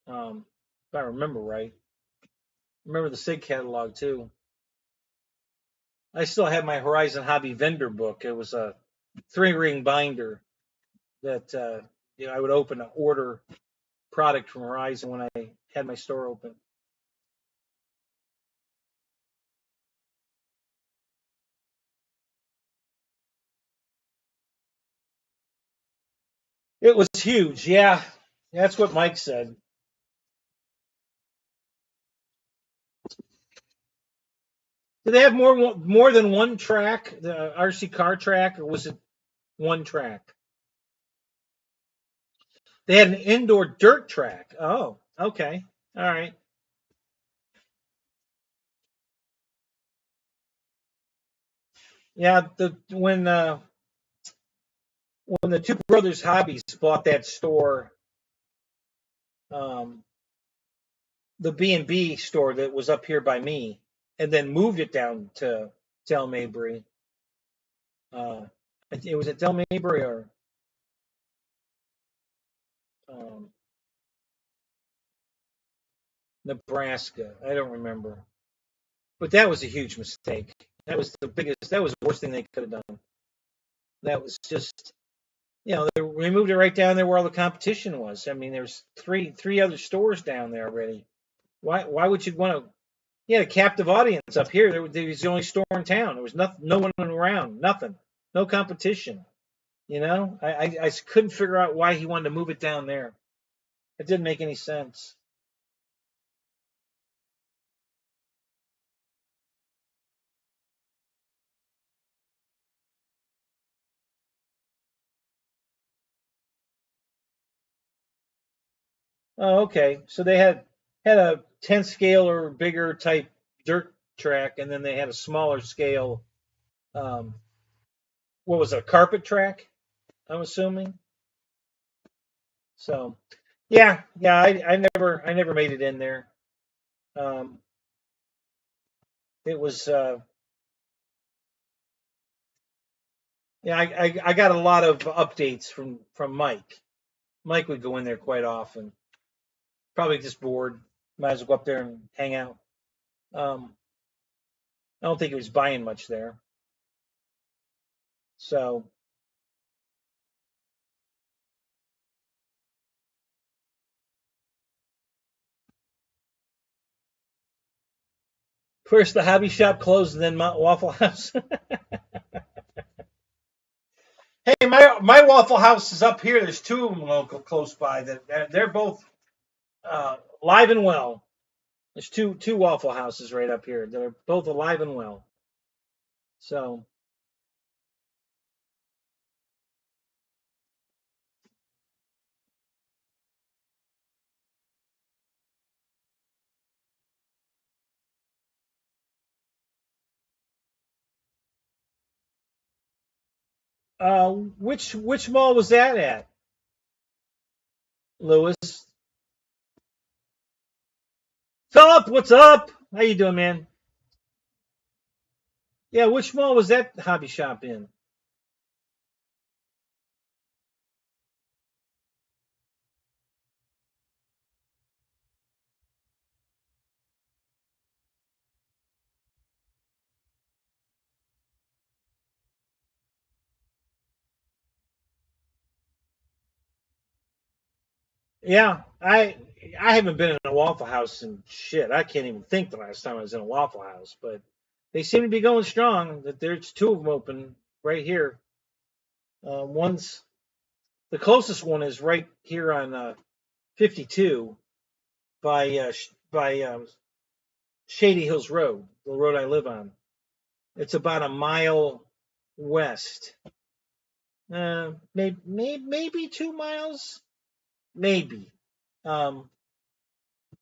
if I remember right. Remember the Sig catalog too. I still have my Horizon Hobby vendor book. It was a 3-ring binder that I would open to order product from Horizon when I had my store open. It was huge. Yeah, that's what Mike said. Did they have more than one track, the RC car track, or was it one track? They had an indoor dirt track. Oh, okay, all right. Yeah, the when the two brothers hobbies bought that store, um, the B&B store that was up here by me, and then moved it down to Del Mabry. Uh, it was at Del Mabry or um, Nebraska. I don't remember. But that was a huge mistake. That was the biggest. That was the worst thing they could have done. That was just, we moved it right down there where all the competition was. I mean, there's three other stores down there already. Why would you want to? You had a captive audience up here. There was the only store in town. There was no one around. Nothing. No competition. I couldn't figure out why he wanted to move it down there. It didn't make any sense. Oh, okay. So they had a 10 scale or bigger type dirt track, and then they had a smaller scale. Um, what was it, a carpet track? I'm assuming. So, yeah. I never made it in there. Um, it was, yeah. I got a lot of updates from Mike. Mike would go in there quite often. Probably just bored. Might as well go up there and hang out. Um, I don't think he was buying much there. So first the hobby shop closed, and then Waffle House. Hey, my Waffle House is up here. There's two of them local close by. They're both alive and well. There's two Waffle Houses right up here that are both alive and well. So, which mall was that at, Lewis? Philip, what's up? How you doing, man? Yeah, which mall was that hobby shop in? Yeah, I haven't been in a Waffle House in shit. I can't even think the last time I was in a Waffle House, but they seem to be going strong. That there's two of them open right here. One's the closest one is right here on 52 by Shady Hills Road, the road I live on. It's about a mile west. Maybe 2 miles, maybe. Um,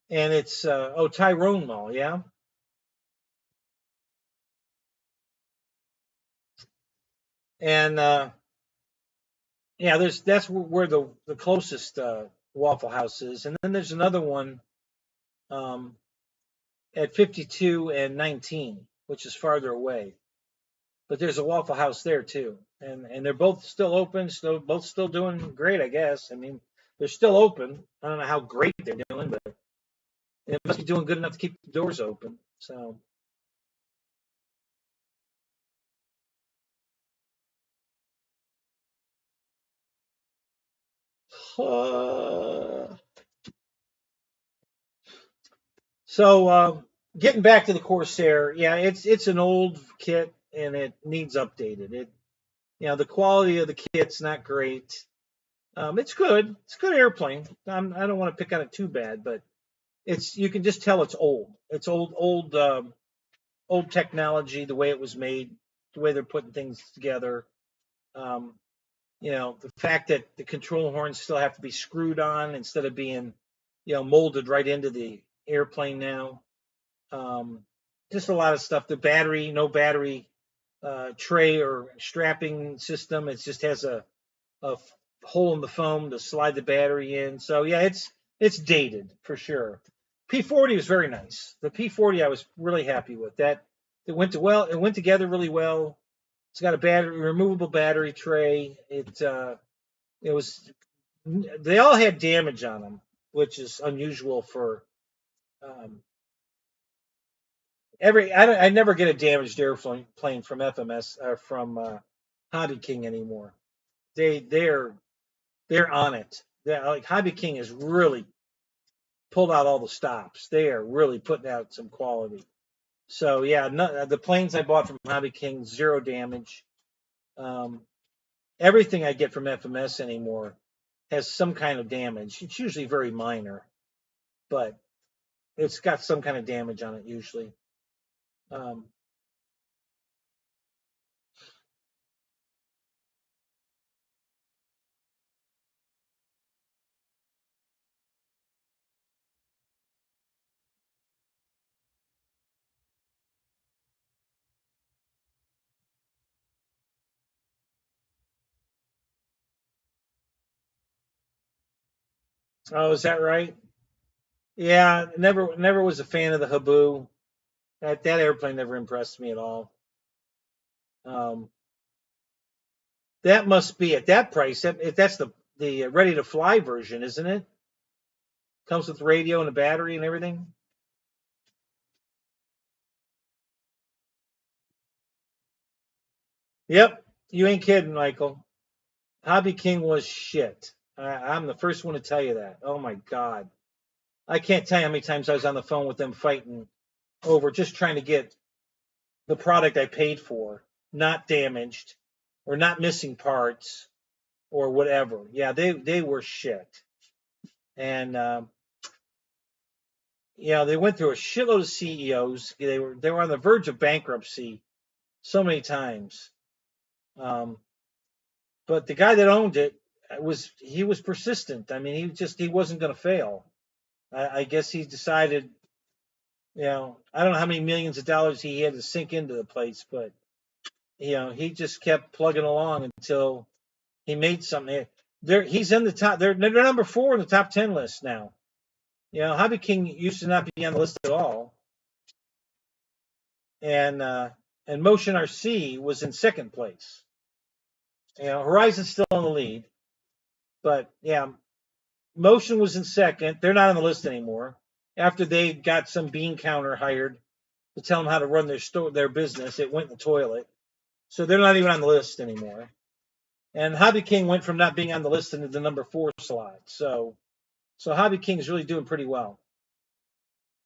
and it's Tyrone Mall, yeah. And yeah, that's where the closest Waffle House is, and then there's another one um, at 52 and 19, which is farther away. But there's a Waffle House there too, and they're both still open, both still doing great, I guess. I mean, they're still open. I don't know how great they're doing, but they must be doing good enough to keep the doors open. So, uh, so getting back to the Corsair, yeah, it's an old kit and it needs updated. The quality of the kit's not great. It's good. It's a good airplane. I don't want to pick on it too bad, but you can just tell it's old. It's old technology, the way it was made, the way they're putting things together. Um, the fact that the control horns still have to be screwed on instead of being, molded right into the airplane now. Um, just a lot of stuff. The battery, no battery tray or strapping system. It just has a hole in the foam to slide the battery in. So yeah, it's dated for sure. P40 was very nice. The P40 I was really happy with. That it went together really well. It's got a removable battery tray. It was they all had damage on them, which is unusual for um, I never get a damaged airplane from FMS or from Hobby King anymore. They're on it. Like Hobby King has really pulled out all the stops. They are really putting out some quality. So yeah, the planes I bought from Hobby King, zero damage. Um, Everything I get from FMS anymore has some kind of damage. It's usually very minor, but it's got some kind of damage on it usually. Um, oh, is that right? Yeah, never was a fan of the Habu. That airplane never impressed me at all. Um, that must be at that price. That's the ready to fly version, isn't it? Comes with radio and a battery and everything. Yep, you ain't kidding, Michael. Hobby King was shit. I'm the first one to tell you that. Oh my god, I can't tell you how many times I was on the phone with them fighting over just trying to get the product I paid for not damaged. or not missing parts or whatever. Yeah, they were shit. And they went through a shitload of CEOs. They were on the verge of bankruptcy so many times. But the guy that owned it was persistent. I mean, he wasn't going to fail. I guess he decided, I don't know how many millions of dollars he had to sink into the place, but he just kept plugging along until he made something. He's in the top. They're number 4 in the top 10 list now. Hobby King used to not be on the list at all, and Motion RC was in second place. Horizon's still in the lead, but Motion was in second. They're not on the list anymore after they got some bean counter hired to tell them how to run their business. It went in the toilet, so they're not even on the list anymore. And Hobby King went from not being on the list into the number 4 slot. So Hobby King is really doing pretty well.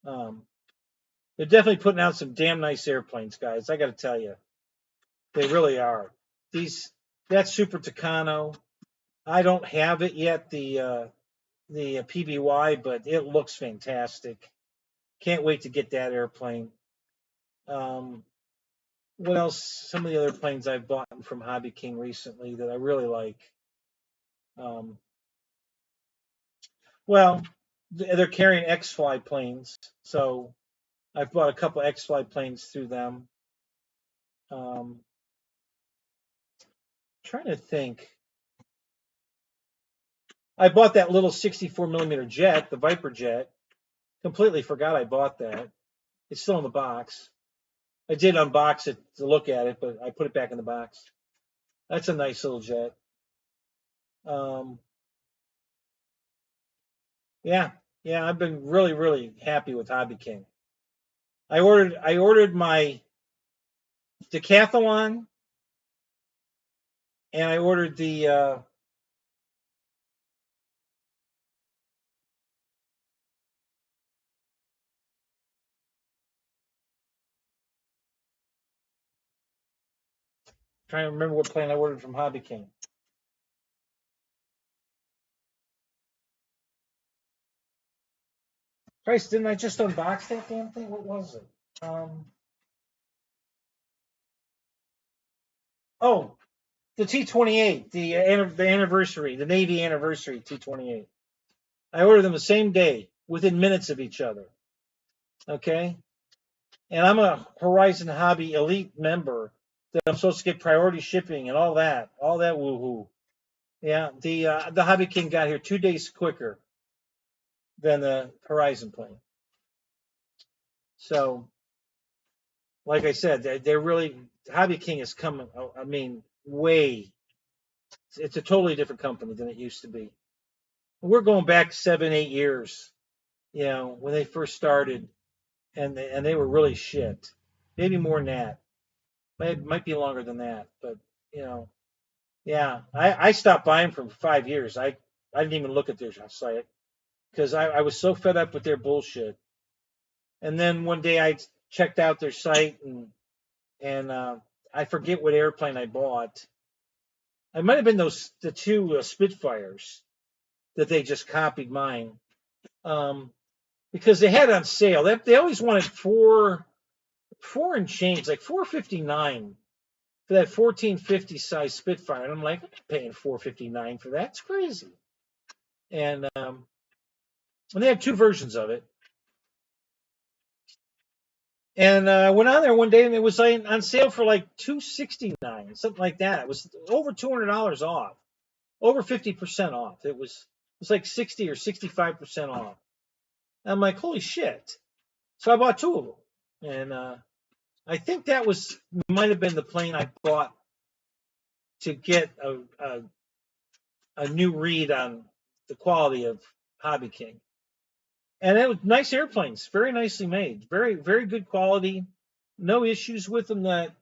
They're definitely putting out some damn nice airplanes, guys. I got to tell you, they really are. That Super Tucano, I don't have it yet, the PBY, but it looks fantastic. Can't wait to get that airplane. What else? Some of the other planes I've bought from Hobby King recently that I really like. Well, they're carrying X-Fly planes, so I've bought a couple X-Fly planes through them. Trying to think. I bought that little 64 millimeter jet, the Viper jet. Completely forgot I bought that. It's still in the box. I did unbox it to look at it, but I put it back in the box. That's a nice little jet. Yeah, I've been really, really happy with Hobby King. I ordered my Decathlon, and I ordered the trying to remember what plane I ordered from Hobby King. Christ, didn't I just unbox that damn thing? What was it? Oh, the T-28, the anniversary, the Navy anniversary T-28. I ordered them the same day, within minutes of each other. Okay? And I'm a Horizon Hobby Elite member that I'm supposed to get priority shipping and all that woohoo. Yeah, the Hobby King got here 2 days quicker than the Horizon plane. So, like I said, they're really, Hobby King is coming. I mean, way. It's a totally different company than it used to be. We're going back 7-8 years, when they first started, and they were really shit. Maybe more than that. Might be longer than that, but yeah. I stopped buying for 5 years. I didn't even look at their site because I was so fed up with their bullshit. And then one day I checked out their site and I forget what airplane I bought. It might have been the 2 Spitfires that they just copied mine, because they had it on sale. They always wanted four and change, like $459 for that 1450 size Spitfire, and I'm like, I'm not paying $459 for that. It's crazy. And they had 2 versions of it. And I went on there one day, and it was on sale for like $269, something like that. It was over $200 off, over 50% off. It was like 60 or 65% off. And I'm like, holy shit! So I bought 2 of them, and I think that might have been the plane I bought to get a new read on the quality of Hobby King. And it was nice airplanes, very nicely made, very, very good quality. No issues with them, that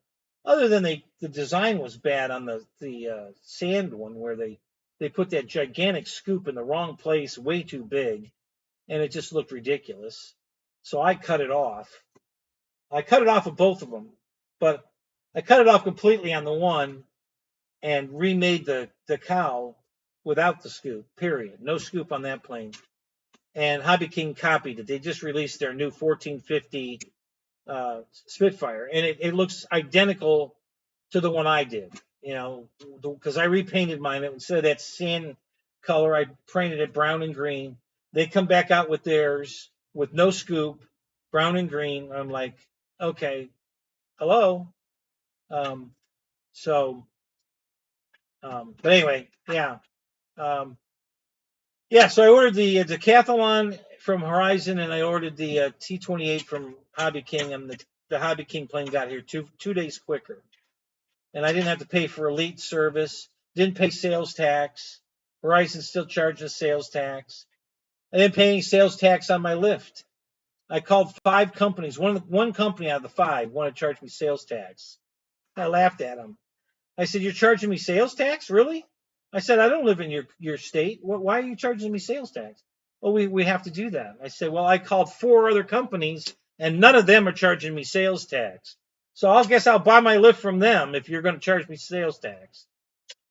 other than the design was bad on the sand one, where they put that gigantic scoop in the wrong place, way too big, and it just looked ridiculous. So I cut it off. I cut it off of both of them, but I cut it off completely on the one, and remade the cowl without the scoop. Period. No scoop on that plane. And Hobby King copied it. They just released their new 1450 Spitfire, and it looks identical to the one I did. You know, because I repainted mine. Instead of that sand color, I painted it brown and green. They come back out with theirs with no scoop, brown and green. I'm like, okay, hello. Um, so, but anyway, yeah. Yeah, so I ordered the Decathlon from Horizon, and I ordered the T-28 from Hobby King, and the Hobby King plane got here two days quicker. And I didn't have to pay for elite service, didn't pay sales tax. Horizon still charges sales tax. I didn't pay any sales tax on my lift. I called 5 companies. One company out of the 5 wanted to charge me sales tax. I laughed at them. I said, "You're charging me sales tax? Really?" I said, "I don't live in your state. Why are you charging me sales tax?" "Well, we have to do that." I said, "Well, I called 4 other companies, and none of them are charging me sales tax. So I guess I'll buy my lift from them if you're going to charge me sales tax."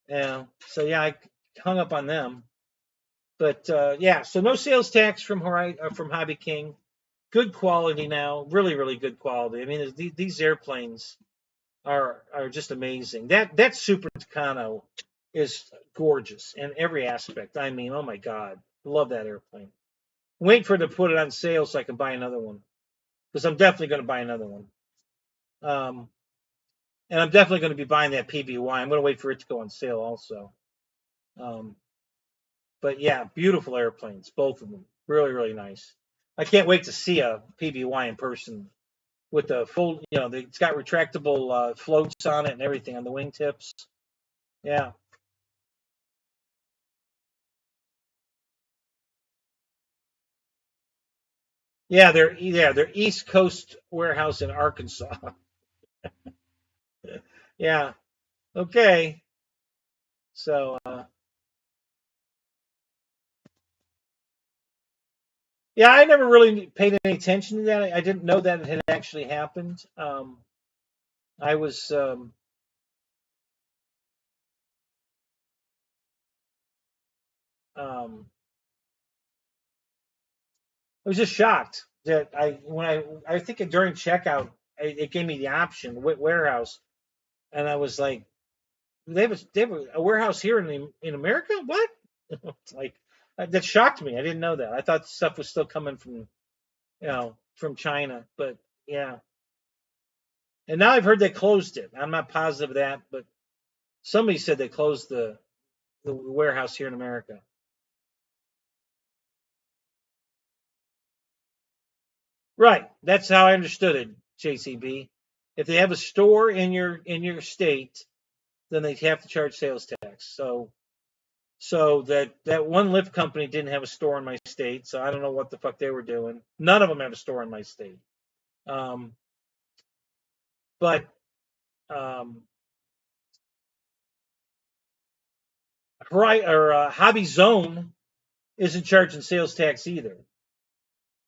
So yeah, I hung up on them. But yeah, so no sales tax from Hobby King. Good quality now, really, really good quality. I mean, these airplanes are just amazing. That Super Tucano is gorgeous in every aspect. I mean, oh my God, love that airplane. Wait for it to put it on sale so I can buy another one, because I'm definitely going to buy another one. And I'm definitely going to be buying that PBY. I'm going to wait for it to go on sale also. But yeah, beautiful airplanes, both of them. Really, really nice. I can't wait to see a PBY in person with the full, it's got retractable floats on it and everything on the wingtips. Yeah. Yeah, they're East Coast warehouse in Arkansas. Yeah. Okay. So yeah, I never really paid any attention to that. I didn't know that it had actually happened. I was um, I was just shocked that I think during checkout it gave me the option warehouse, and I was like, they have a warehouse here in America? What? It's like that shocked me. I didn't know that. I thought stuff was still coming from China, but yeah. And now I've heard they closed it. I'm not positive of that, but somebody said they closed the warehouse here in America. Right. That's how I understood it, JCB. If they have a store in your state, then they have to charge sales tax. So that one lift company didn't have a store in my state, so I don't know what the fuck they were doing. None of them have a store in my state. Um, but Hobby Zone isn't charging sales tax either.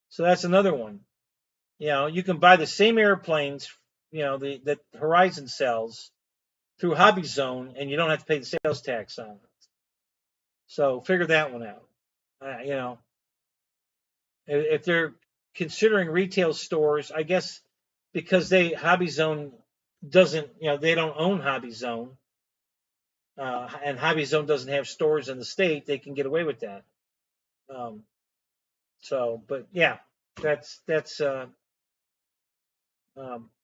So that's another one. You can buy the same airplanes, that Horizon sells through Hobby Zone, and you don't have to pay the sales tax on it. So figure that one out. If they're considering retail stores, I guess because Hobby Zone doesn't, they don't own Hobby Zone, and Hobby Zone doesn't have stores in the state, they can get away with that. Um, but yeah, that's so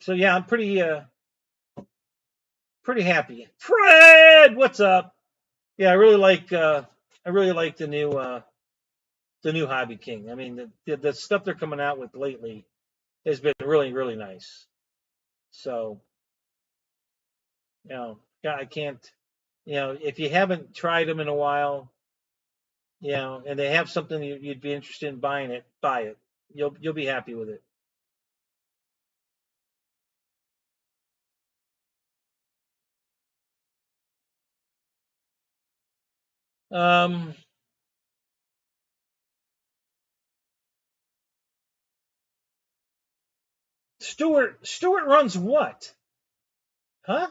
yeah, I'm pretty happy. Fred, what's up? Yeah, I really like the new Hobby King. I mean, the stuff they're coming out with lately has been really, really nice. So, yeah, I can't, if you haven't tried them in a while, and they have something you'd be interested in buying it, buy it. You'll be happy with it. Um, Stewart runs what? Huh?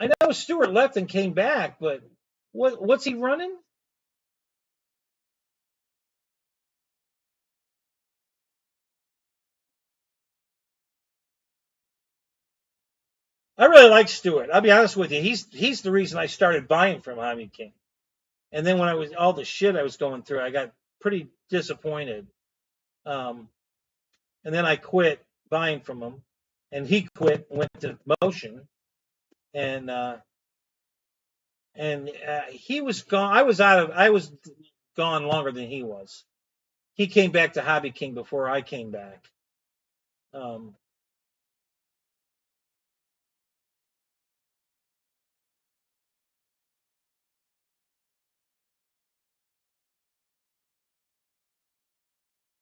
I know Stewart left and came back, but what's he running? I really like Stewart. I'll be honest with you. He's the reason I started buying from Hobby King. And then when I was all the shit I was going through, I got pretty disappointed. Um, and then I quit buying from him, and he quit and went to Motion, and he was gone. I was gone longer than he was. He came back to Hobby King before I came back. Um,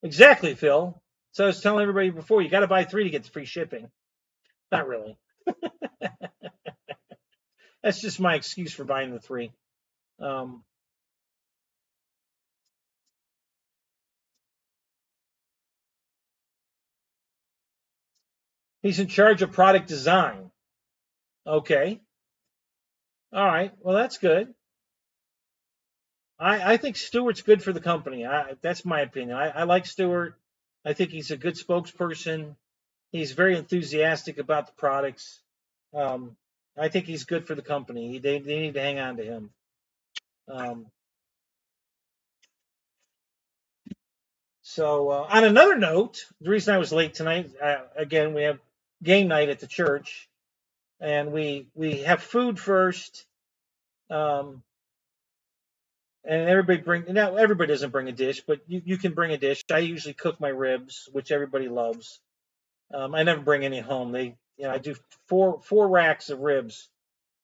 exactly, Phil. So I was telling everybody before, you got to buy 3 to get the free shipping. Not really. That's just my excuse for buying the 3. Um, he's in charge of product design. Okay. All right. Well, that's good. I think Stewart's good for the company. That's my opinion. I like Stewart. I think he's a good spokesperson. He's very enthusiastic about the products. Um, I think he's good for the company. They need to hang on to him. Um, on another note, the reason I was late tonight, again, we have game night at the church, and we have food first. Um, and everybody doesn't bring a dish, but you can bring a dish. I usually cook my ribs, which everybody loves. I never bring any home. I do four racks of ribs,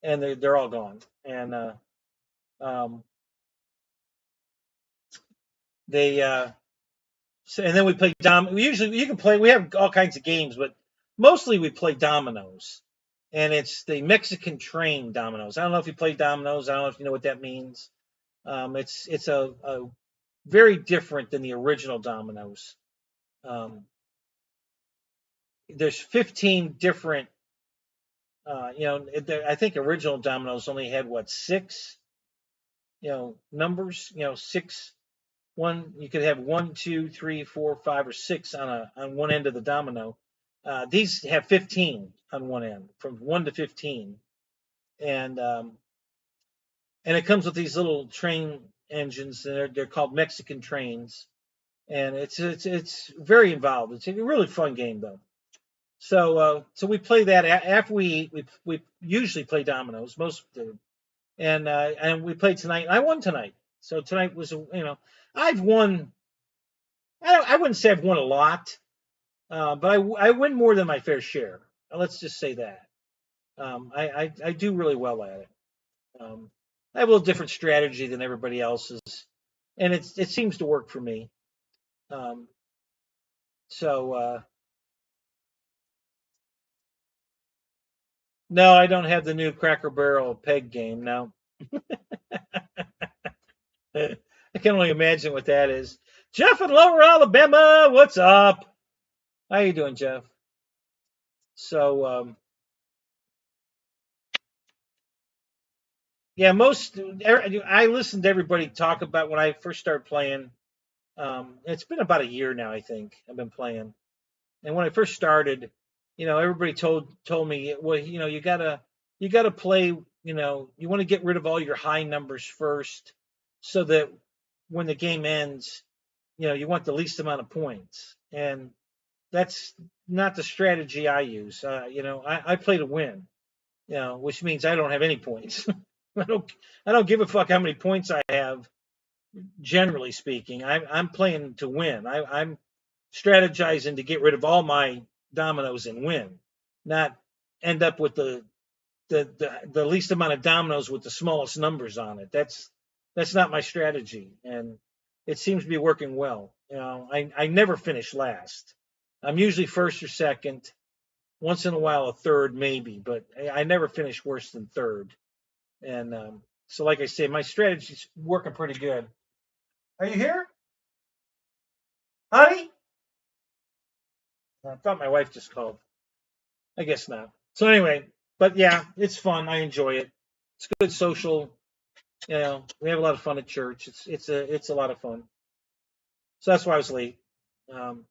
and they're all gone. And um, they and then we play We usually you can play. We have all kinds of games, but mostly we play dominoes, and it's the Mexican train dominoes. I don't know if you play dominoes. I don't know if you know what that means. It's a very different than the original dominoes. Um, there's 15 different. I think original dominoes only had what, 6, numbers. 6. You could have 1, 2, 3, 4, 5, or 6 on one end of the domino. These have 15 on one end, from 1 to 15, and it comes with these little train engines. And they're called Mexican trains, and it's very involved. It's a really fun game though. So we play that after we eat. We usually play dominoes, most do, and we played tonight. I won tonight, so tonight was I've won. I wouldn't say I've won a lot, but I win more than my fair share. Let's just say that. I do really well at it. I have a little different strategy than everybody else's, and it seems to work for me. Um, so no, I don't have the new Cracker Barrel peg game now. I can only imagine what that is. Jeff in Lower Alabama, what's up? How you doing, Jeff? So yeah, I listened to everybody talk about when I first started playing. It's been about a year now, I think I've been playing. And when I first started, everybody told me, well, you gotta play. You want to get rid of all your high numbers first, so that when the game ends, you want the least amount of points. And that's not the strategy I use. I play to win. Which means I don't have any points. I don't give a fuck how many points I have. Generally speaking, I'm playing to win. I'm strategizing to get rid of all my dominoes and win, not end up with the least amount of dominoes with the smallest numbers on it. That's not my strategy, and it seems to be working well. I never finish last. I'm usually first or second. Once in a while, a third maybe, but I never finish worse than third. And so, like I say, my strategy's working pretty good. Are you here, honey? I thought my wife just called. I guess not. So anyway, But yeah, it's fun. I enjoy it. It's good social. You know, we have a lot of fun at church. It's a lot of fun. So that's why I was late. Um,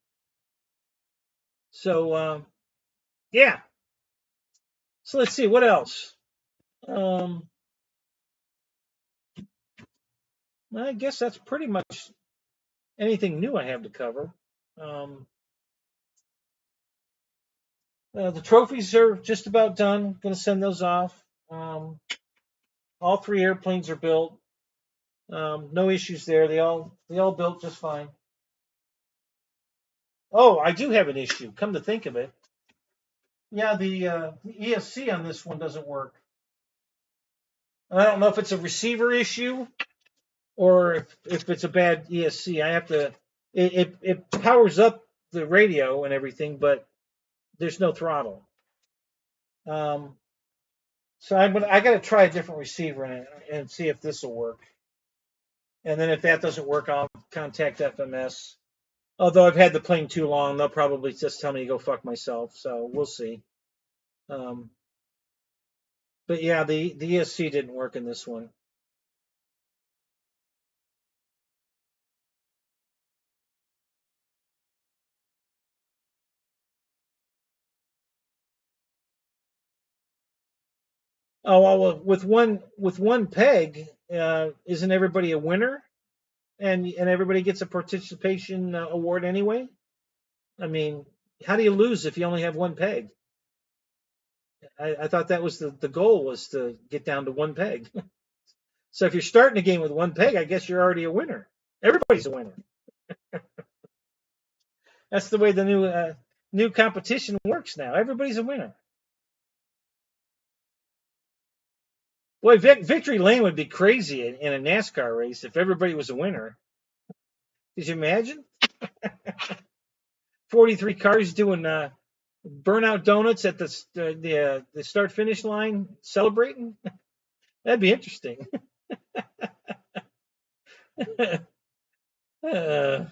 so yeah. So let's see what else. Um, I guess that's pretty much anything new I have to cover. Um, the trophies are just about done. Going to send those off. All three airplanes are built. No issues there. They all built just fine. Oh, I do have an issue. Come to think of it, yeah, the ESC on this one doesn't work. I don't know if it's a receiver issue or if it's a bad ESC. I have to. It powers up the radio and everything, but there's no throttle. Um, so I got to try a different receiver and see if this will work. And then if that doesn't work, I'll contact FMS. Although I've had the plane too long, they'll probably just tell me to go fuck myself. So we'll see. Um, but yeah, the ESC didn't work in this one. Oh well, with one peg, isn't everybody a winner? And everybody gets a participation award anyway. I mean, how do you lose if you only have one peg? I thought that was the goal was to get down to one peg. So if you're starting a game with one peg, I guess you're already a winner. Everybody's a winner. That's the way the new competition works now. Everybody's a winner. Boy, victory lane would be crazy in a NASCAR race if everybody was a winner. Could you imagine? 43 cars doing burnout donuts at the start finish line celebrating. That'd be interesting. uh,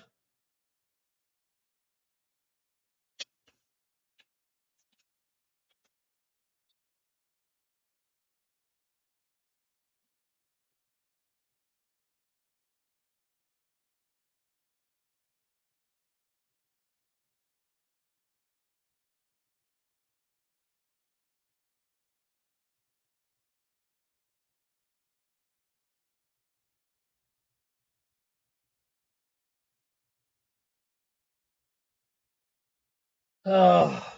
oh,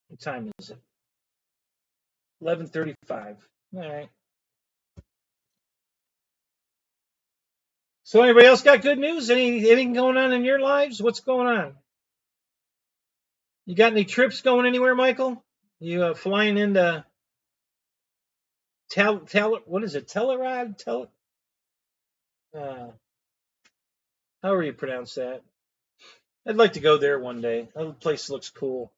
what time is it? 11:35. All right. So anybody else got good news? Anything going on in your lives? What's going on? You got any trips going anywhere, Michael? You flying into what is it? Tellerad? Uh, However you pronounce that. I'd like to go there one day. That place looks cool.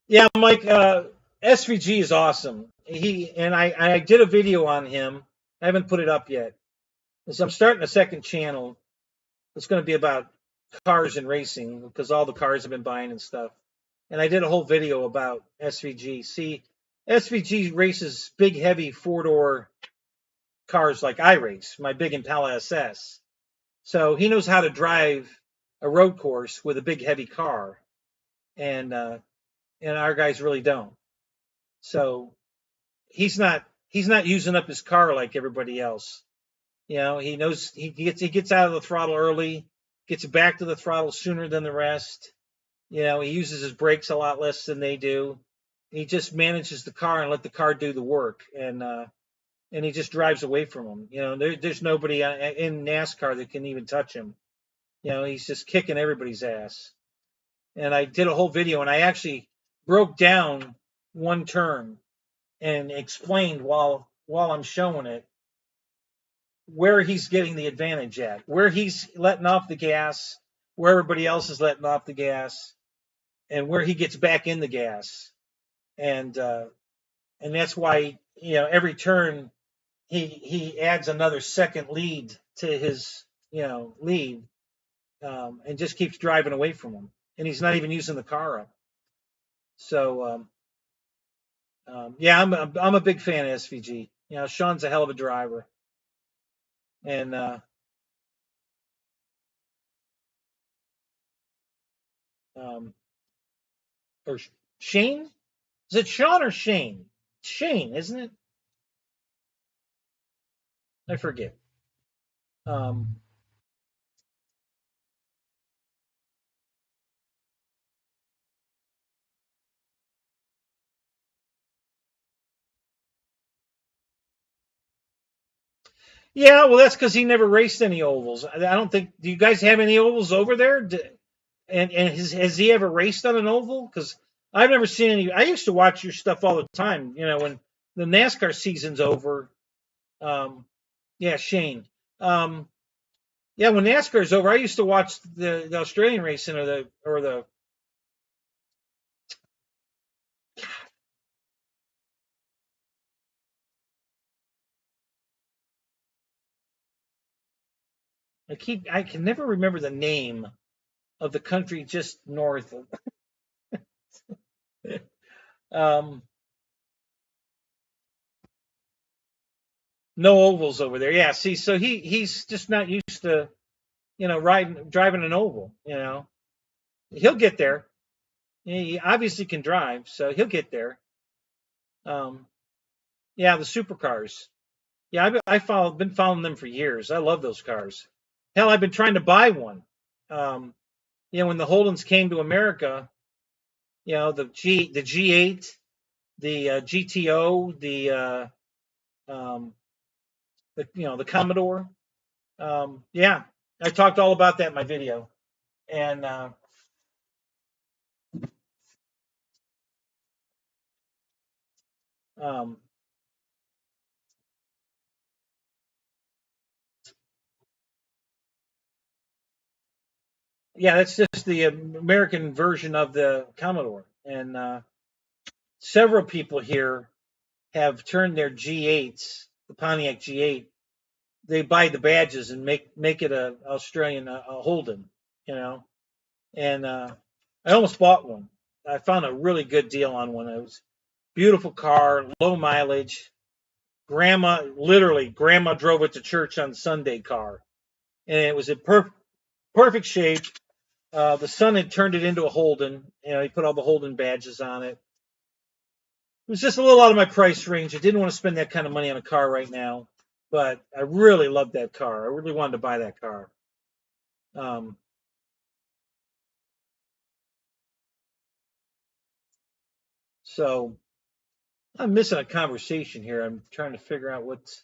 Yeah, Mike. SVG is awesome. I did a video on him. I haven't put it up yet. So I'm starting a second channel. It's going to be about cars and racing because all the cars I've been buying and stuff. And I did a whole video about SVG. See, SVG races big, heavy four-door cars like I race, my big Impala SS. So he knows how to drive a road course with a big, heavy car, and our guys really don't. So he's not using up his car like everybody else. You know, he knows he gets out of the throttle early, gets back to the throttle sooner than the rest. You know, he uses his brakes a lot less than they do. He just manages the car and let the car do the work, and he just drives away from them. You know, there's nobody in NASCAR that can even touch him. You know, he's just kicking everybody's ass. And I did a whole video, and I actually broke down one turn and explained while I'm showing it where he's getting the advantage at, where he's letting off the gas, where everybody else is letting off the gas, and where he gets back in the gas. and that's why every turn he adds another second lead to his lead, and just keeps driving away from him, and he's not even using the car up. So yeah, I'm a big fan of SVG. Sean's a hell of a driver, and um, or Shane, is it Sean or Shane? Shane, isn't it? I forget. Um, yeah, well, that's because he never raced any ovals. I don't think. Do you guys have any ovals over there? And has he ever raced on an oval? Because I've never seen any. I used to watch your stuff all the time. When the NASCAR season's over. Um, yeah, Shane. Um, yeah, when NASCAR's over, I used to watch the Australian racing or the. I can never remember the name of the country just north of. Um, no ovals over there. Yeah, see, so he's just not used to driving an oval. He'll get there. He obviously can drive, so he'll get there. Um, yeah, the supercars. Yeah, been following them for years. I love those cars. Hell, I've been trying to buy one. Um, when the Holdens came to America, the G8, the GTO, the Commodore. Yeah, I talked all about that in my video, and um, yeah, that's just the American version of the Commodore, and several people here have turned their G8s, the Pontiac G8. They buy the badges and make it a Australian a Holden, you know. And I almost bought one. I found a really good deal on one. It was beautiful car, low mileage. Grandma drove it to church on Sunday car, and it was in perfect shape. The son had turned it into a Holden. He put all the Holden badges on it. It was just a little out of my price range. I didn't want to spend that kind of money on a car right now, but I really loved that car. I really wanted to buy that car. Um, so I'm missing a conversation here. I'm trying to figure out what's.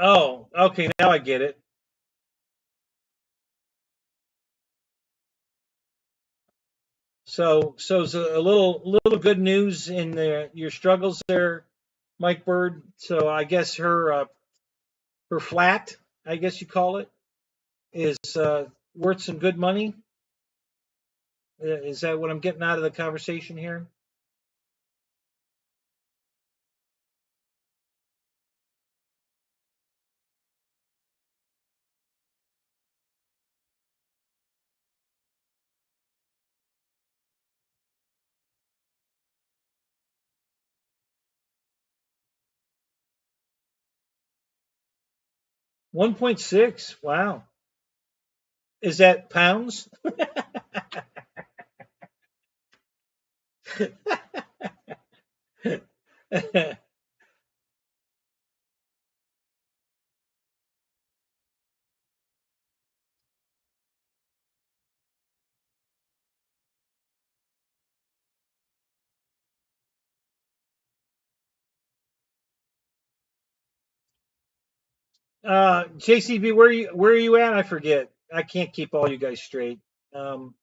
Oh, okay. Now I get it. So it's a little good news in your struggles there, Mike Bird. So I guess her flat, I guess you call it, is worth some good money. Is that what I'm getting out of the conversation here? 1.6. Wow. Is that pounds? JCB, where are you at? I forget. I can't keep all you guys straight. Um,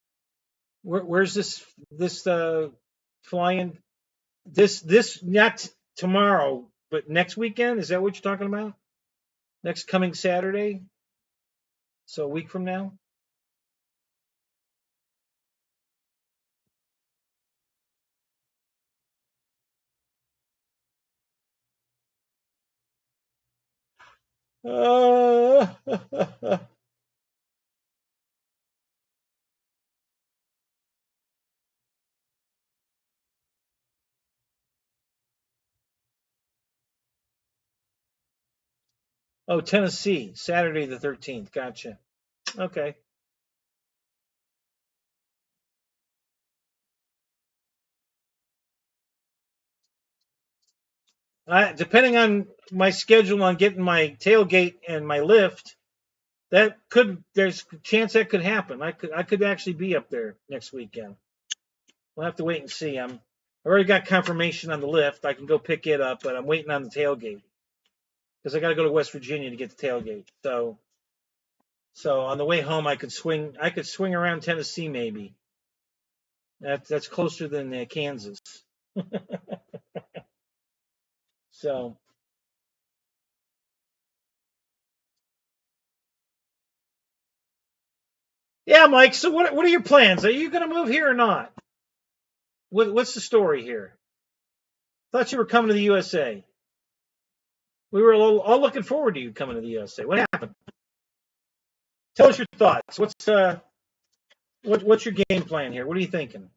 where's this flying? This not tomorrow, but next weekend. Is that what you're talking about? Next coming Saturday, so a week from now. Uh, oh, Tennessee, Saturday the 13th. Gotcha. Okay. Depending on my schedule on getting my tailgate and my lift, there's a chance that could happen. I could actually be up there next weekend. We'll have to wait and see. I already got confirmation on the lift. I can go pick it up, but I'm waiting on the tailgate because I got to go to West Virginia to get the tailgate. So on the way home, I could swing. I could swing around Tennessee maybe. That's closer than Kansas. So yeah, Mike. So what are your plans? Are you going to move here or not? What's the story here? Thought you were coming to the USA. We were all looking forward to you coming to the USA. What happened? Tell us your thoughts. What's your game plan here? What are you thinking?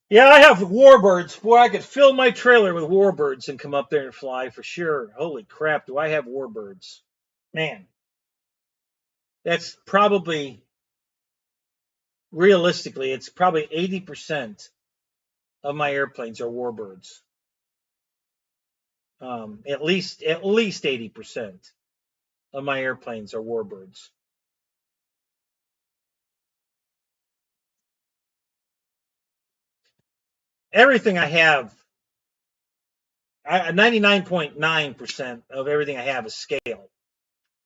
Yeah, I have warbirds. Boy, I could fill my trailer with warbirds and come up there and fly for sure. Holy crap, do I have warbirds? Man, that's probably realistically, it's probably 80% of my airplanes are warbirds. At least 80% of my airplanes are warbirds. Everything I have, 99.9% of everything I have is scale.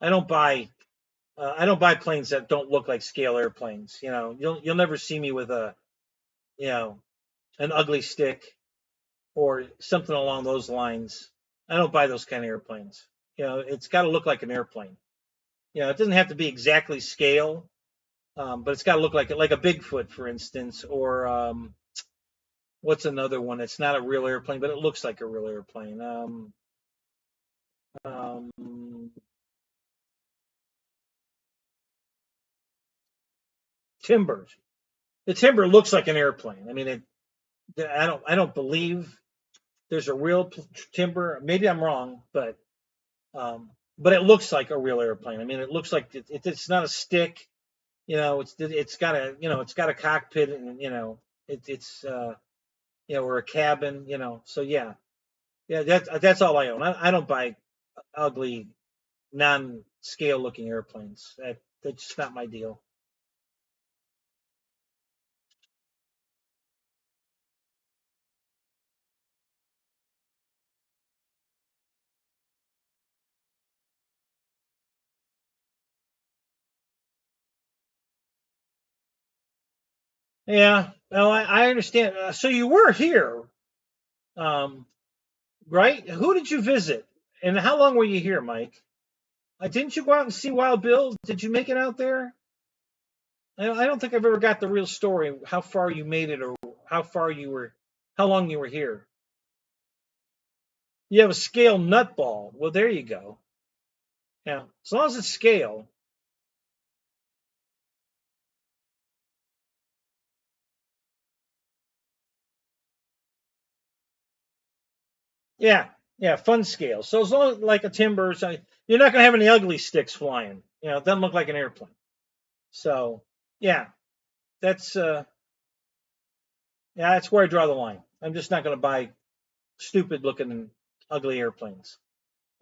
I don't buy I don't buy planes that don't look like scale airplanes. You'll never see me with you know an ugly stick or something along those lines. I don't buy those kind of airplanes. It's got to look like an airplane. It doesn't have to be exactly scale, but it's got to look like a Bigfoot, for instance, or what's another one? It's not a real airplane, but it looks like a real airplane. Um, Timber. The timber looks like an airplane. I mean, I don't believe there's a real timber. Maybe I'm wrong, but it looks like a real airplane. I mean, it looks like it's not a stick. It's got a cockpit, and it's or a cabin. So yeah. That's all I own. I don't buy ugly, non-scale looking airplanes. That's just not my deal. Yeah. Well, I understand. So you were here, um, right? Who did you visit, and how long were you here, Mike? Didn't you go out and see Wild Bill? Did you make it out there? I don't think I've ever got the real story, how far you made it, or how far you were, how long you were here. You have a scale nutball. Well, there you go. Yeah, as long as it's scale. Yeah, yeah, fun scale. So as long as like a timber, so you're not gonna have any ugly sticks flying. It doesn't look like an airplane. So yeah, that's Yeah, that's where I draw the line. I'm just not going to buy stupid looking, ugly airplanes.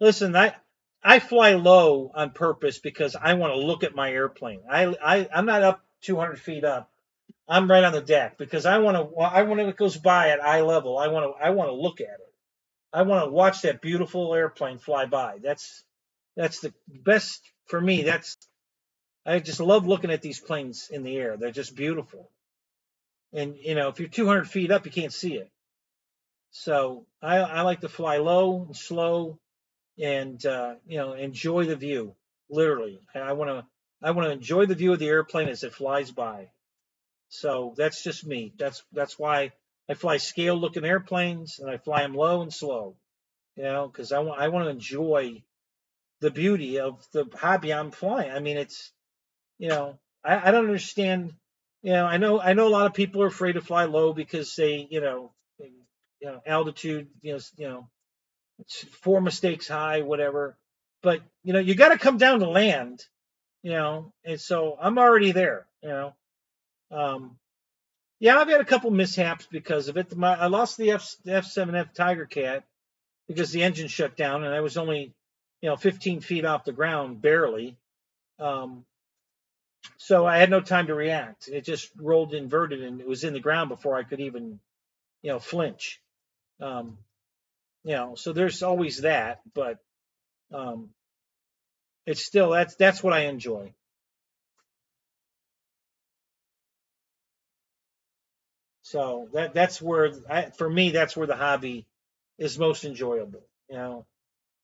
Listen, I fly low on purpose because I want to look at my airplane. I'm not up 200 feet up. I'm right on the deck because when it goes by at eye level, I want to look at it. I want to watch that beautiful airplane fly by. That's the best for me. I just love looking at these planes in the air. They're just beautiful. And if you're 200 feet up, you can't see it. So I like to fly low and slow and enjoy the view. Literally, I want to enjoy the view of the airplane as it flies by. So that's just me. That's why I fly scale looking airplanes and I fly them low and slow. Because I want to enjoy the beauty of the hobby I'm flying. I mean, it's I don't understand. I know a lot of people are afraid to fly low because altitude, it's 4 mistakes high, whatever. But you got to come down to land, and so I'm already there. Um, yeah, I've had a couple mishaps because of it. I lost the F7F Tiger Cat because the engine shut down, and I was only 15 feet off the ground, barely. Um, so I had no time to react. It just rolled inverted, and it was in the ground before I could even flinch. Um, so there's always that, but um, it's still that's what I enjoy. So that's where for me that's where the hobby is most enjoyable.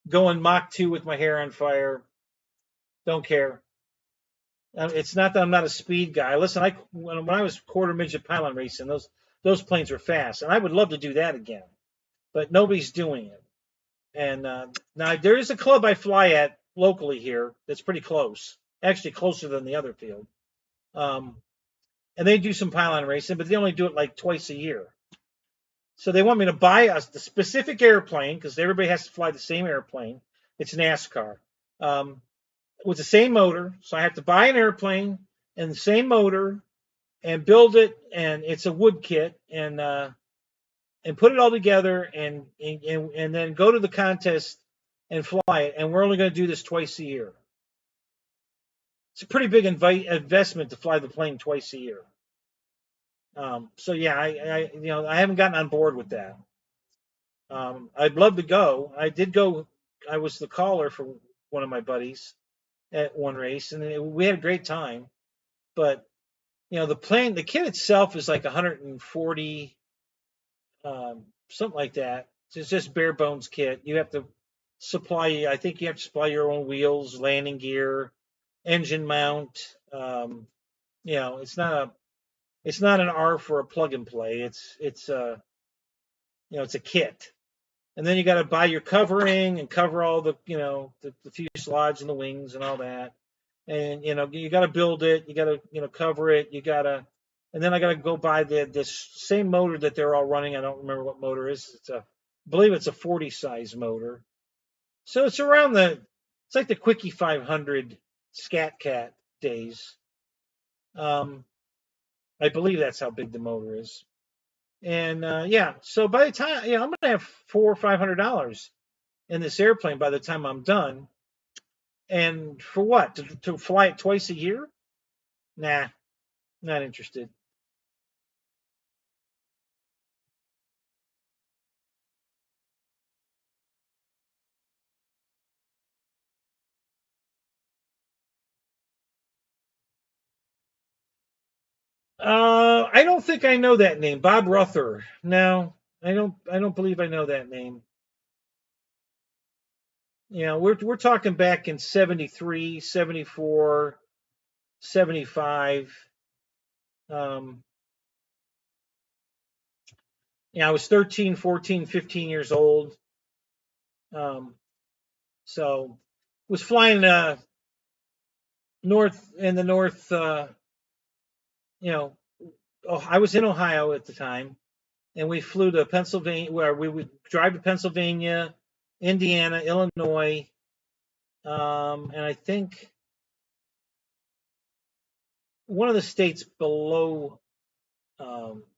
Going Mach 2 with my hair on fire, don't care. It's not that I'm not a speed guy. Listen, when I was quarter midget pylon racing, those planes were fast, and I would love to do that again, but nobody's doing it. And now there is a club I fly at locally here that's pretty close, actually closer than the other field. Um, and they do some pylon racing, but they only do it like twice a year. So they want me to buy the specific airplane because everybody has to fly the same airplane. It's NASCAR with the same motor. So I have to buy an airplane and the same motor and build it, and it's a wood kit and put it all together and then go to the contest and fly it. And we're only going to do this twice a year. It's a pretty big investment to fly the plane twice a year. So yeah, I haven't gotten on board with that. I'd love to go. I did go. I was the caller for one of my buddies at one race, and we had a great time. But the kit itself is like 140, something like that. It's just bare bones kit. You have to supply. I think you have to supply your own wheels, landing gear, engine mount. It's not an R for a plug and play. It's a kit. And then you got to buy your covering and cover all the fuselage and the wings and all that. And you got to build it. You got to cover it. And then I got to go buy this same motor that they're all running. I don't remember what motor it is. I believe it's a 40 size motor. So it's like the Quickie 500 Scat Cat days. I believe that's how big the motor is. And yeah, so by the time I'm going to have $400 or $500 in this airplane by the time I'm done. And for what? To fly it twice a year? Nah, not interested. I don't think I know that name. Bob Ruther. No, I don't. I don't believe I know that name. We're talking back in 73, 74, 75. Um, I was 13, 14, 15 years old. So was flying north. I was in Ohio at the time, and we flew to Pennsylvania, where we would drive to Pennsylvania, Indiana, Illinois, and I think one of the states below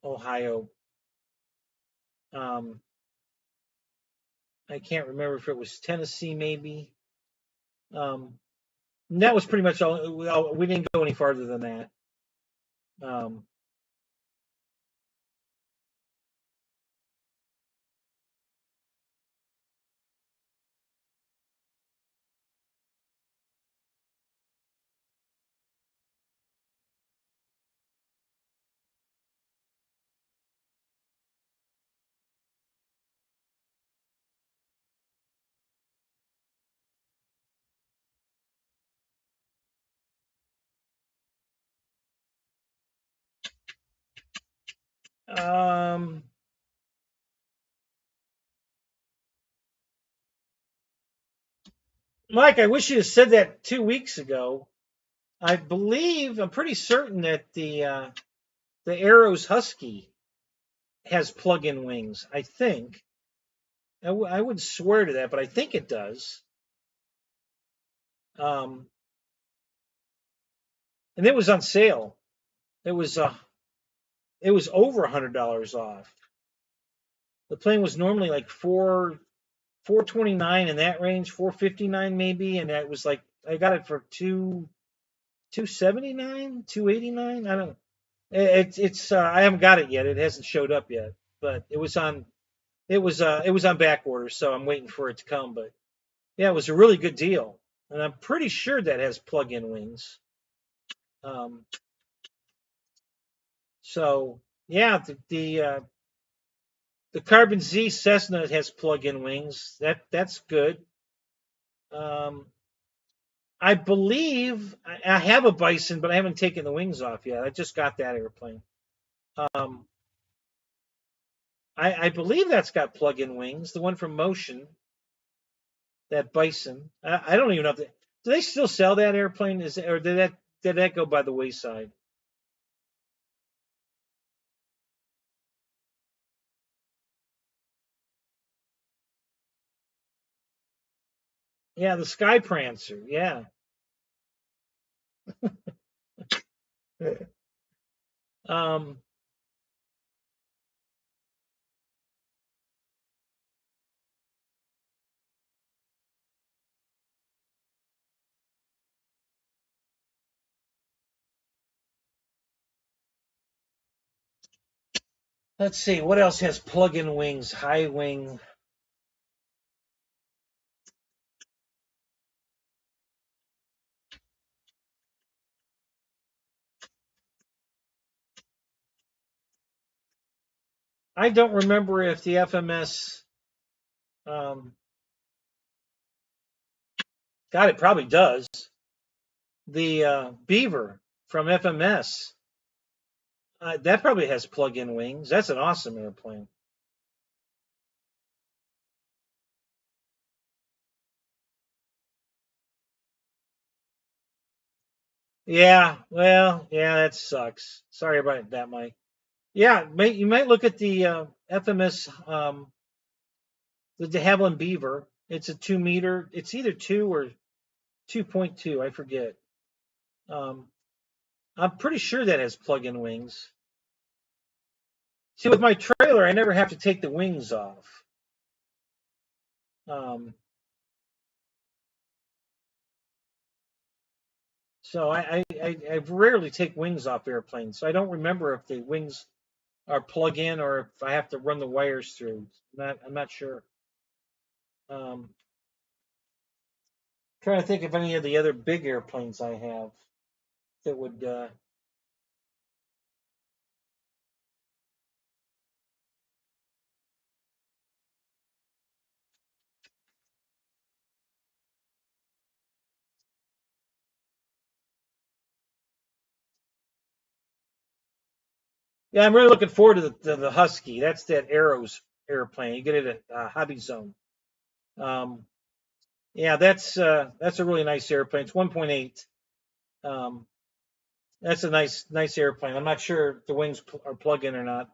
Ohio, I can't remember if it was Tennessee, maybe. That was pretty much all. We didn't go any farther than that. Um, um, Mike, I wish you had said that 2 weeks ago. I'm pretty certain that the Arrows Husky has plug-in wings. I think. I wouldn't swear to that, but I think it does. Um, and it was on sale. It was over $100 off. The plane was normally like 429 in that range, 459 maybe, and that was like I got it for 279, 289. I don't know. It's I haven't got it yet. It hasn't showed up yet, but it was on back order, so I'm waiting for it to come. But yeah, it was a really good deal, and I'm pretty sure that has plug-in wings. Um, so yeah, the Carbon Z Cessna has plug-in wings. That's good. Um, I believe I have a Bison, but I haven't taken the wings off yet. I just got that airplane. Um, I believe that's got plug-in wings. The one from Motion, that Bison. I don't even know if do they still sell that airplane? Or did that go by the wayside? Yeah, the Sky Prancer. Yeah. Um, let's see what else has plug-in wings. High wing. I don't remember if the FMS. Um, God, it probably does. The Beaver from FMS. That probably has plug-in wings. That's an awesome airplane. Yeah, well, yeah, that sucks. Sorry about that, Mike. Yeah, you might look at the FMS, the de Havilland Beaver. It's a 2 meter. It's either 2 or 2.2. I forget. Um, I'm pretty sure that has plug-in wings. See, with my trailer, I never have to take the wings off. Um, so I rarely take wings off airplanes. So I don't remember if the wings are plug-in or if I have to run the wires through. I'm not sure. Um, Trying to think of any of the other big airplanes I have that would. Yeah, I'm really looking forward to the Husky. That's that Arrows airplane. You get it at Hobby Zone. Um, yeah, that's a really nice airplane. It's 1.8. Um, that's a nice airplane. I'm not sure if the wings are plug-in or not.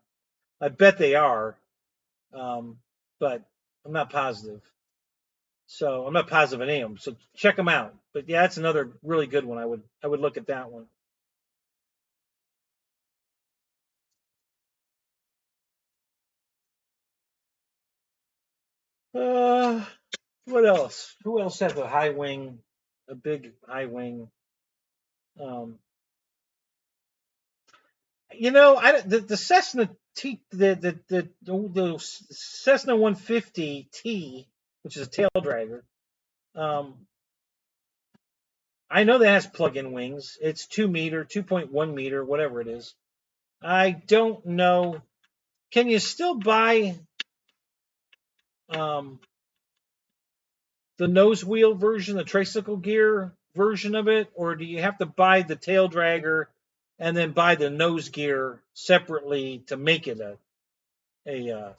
I bet they are, um, but I'm not positive. So I'm not positive in any of them. So check them out. But yeah, that's another really good one. I would look at that one. What else? Who else has a high wing, a big high wing? Um, the Cessna T, the Cessna 150 T, which is a tail dragger. I know that has plug-in wings. It's 2 meter, 2.1 meter, whatever it is. I don't know. Can you still buy um, the nose wheel version, the tricycle gear version of it, or do you have to buy the tail dragger and then buy the nose gear separately to make it a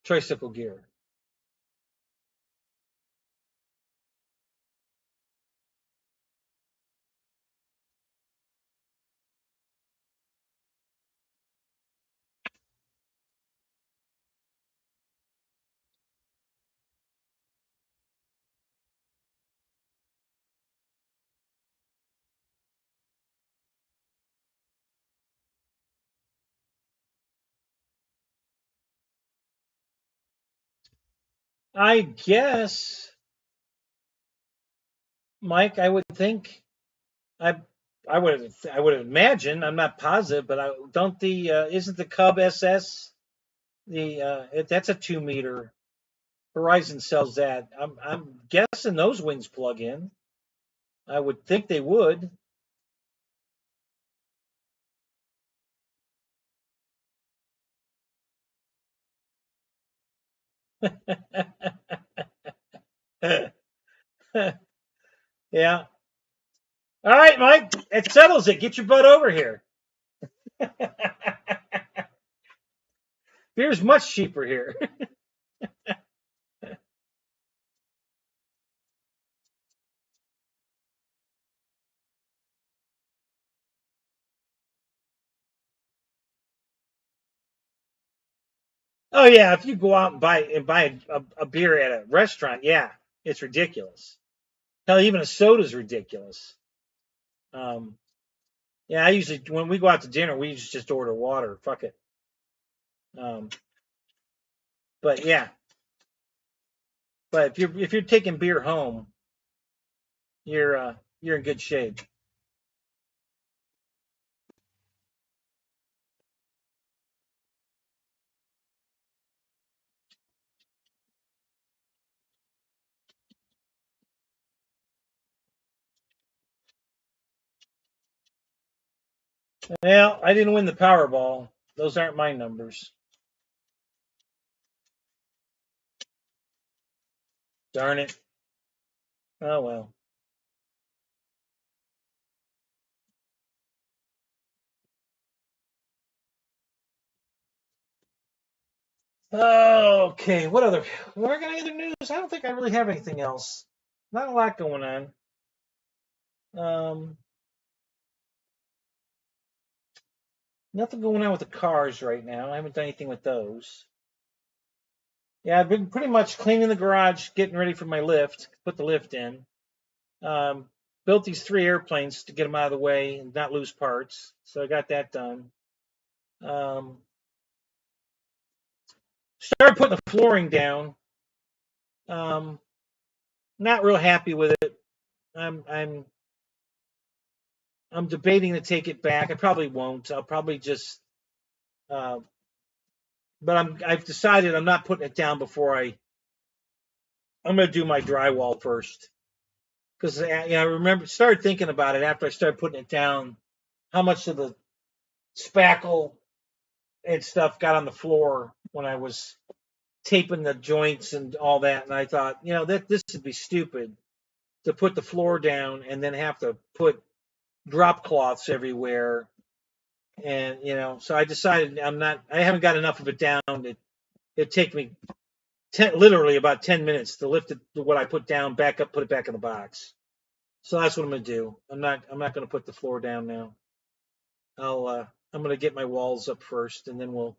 tricycle gear? I guess, Mike, I would think I I would imagine. I'm not positive, but I don't the isn't the Cub SS that's a 2 meter. Horizon sells that. I'm guessing those wings plug in. I would think they would. Yeah. All right, Mike. It settles it. Get your butt over here. Beer's much cheaper here. Oh yeah, if you go out and buy a beer at a restaurant, yeah, it's ridiculous. Hell, even a soda's ridiculous. Um, yeah, I usually when we go out to dinner, we just order water. Fuck it. Um, but yeah, but if you're taking beer home, you're in good shape. Well, I didn't win the Powerball. Those aren't my numbers. Darn it. Oh well. Okay, what got any other news? I don't think I really have anything else. Not a lot going on. Um, Nothing going on with the cars right now. I haven't done anything with those. Yeah, I've been pretty much cleaning the garage, getting ready for my lift, put the lift in. Um, Built these 3 airplanes to get them out of the way and not lose parts. So I got that done. Um, Started putting the flooring down. Um, Not real happy with it. I'm I'm I'm debating to take it back. I probably won't. I'll probably just. Uh, but I've decided I'm not putting it down before I'm going to do my drywall first because I remember started thinking about it after I started putting it down. How much of the spackle and stuff got on the floor when I was taping the joints and all that, and I thought, that this would be stupid to put the floor down and then have to put drop cloths everywhere. And so I decided I haven't got enough of it down. It take me literally about 10 minutes to lift it, what I put down, back up, put it back in the box. So that's what I'm gonna do. I'm not gonna put the floor down now. I'm gonna get my walls up first, and then we'll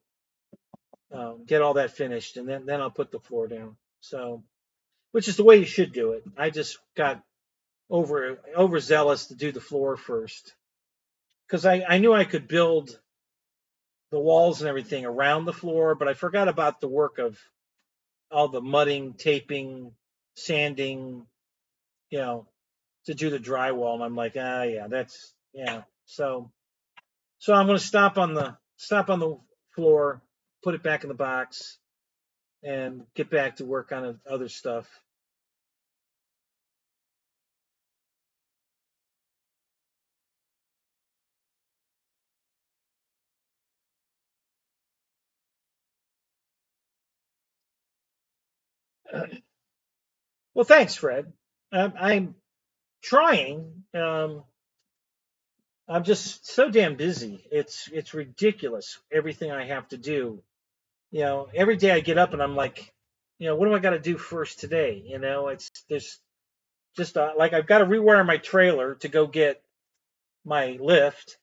get all that finished, and then I'll put the floor down. So, which is the way you should do it. I just got overzealous to do the floor first because I knew I could build the walls and everything around the floor, but I forgot about the work of all the mudding, taping, sanding, to do the drywall. And I'm like, yeah, that's yeah. So I'm going to stop on the floor, put it back in the box, and get back to work on other stuff. Well, thanks, Fred. I'm trying. I'm just so damn busy. It's ridiculous everything I have to do. Every day I get up and I'm like, what do I got to do first today? It's there's just like I've got to rewire my trailer to go get my lift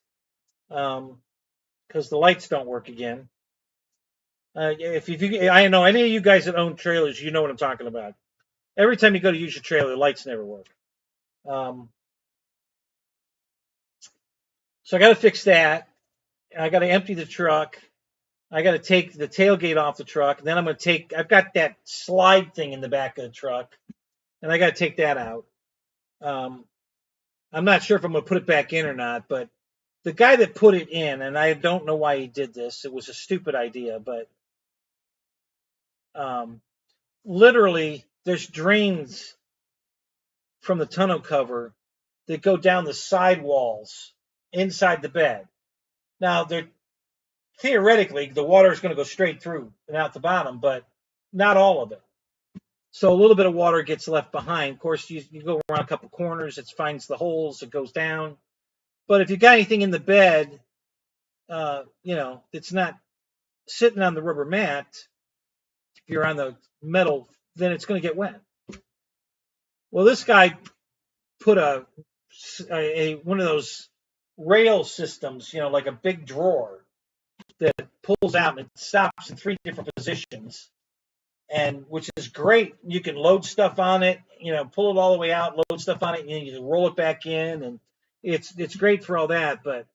because the lights don't work again. If you, I know any of you guys that own trailers, you know what I'm talking about. Every time you go to use your trailer, the lights never work. Um, so I got to fix that. I got to empty the truck. I got to take the tailgate off the truck. And then I've got that slide thing in the back of the truck, and I got to take that out. Um, I'm not sure if I'm going to put it back in or not, but the guy that put it in, and I don't know why he did this. It was a stupid idea, but literally there's drains from the tonneau cover that go down the side walls inside the bed. Now, theoretically, the water is going to go straight through and out the bottom, but not all of it. So a little bit of water gets left behind. Of course, you go around a couple corners, it finds the holes, it goes down. But if you got anything in the bed, it's not sitting on the rubber mat, if you're on the metal, then it's going to get wet. Well, this guy put one of those rail systems, like a big drawer that pulls out and it stops in 3 different positions, and which is great. You can load stuff on it, pull it all the way out, load stuff on it, and you can roll it back in, and it's great for all that. But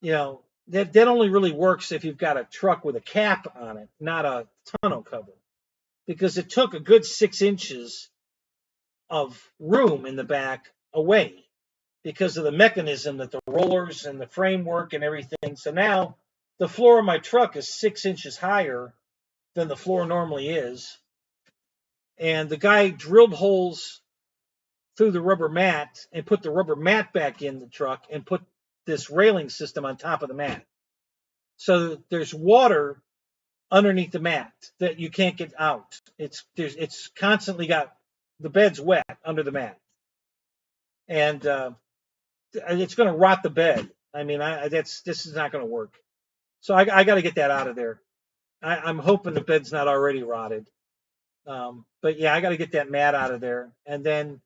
that only really works if you've got a truck with a cap on it, not a tonneau cover, because it took a good 6 inches of room in the back away because of the mechanism that the rollers and the framework and everything. So now the floor of my truck is 6 inches higher than the floor normally is. And the guy drilled holes through the rubber mat and put the rubber mat back in the truck and put this railing system on top of the mat. So there's water underneath the mat that you can't get out. It's constantly got the bed's wet under the mat. And it's going to rot the bed. I mean, this is not going to work. So I got to get that out of there. I'm hoping the bed's not already rotted. But yeah, I got to get that mat out of there. And then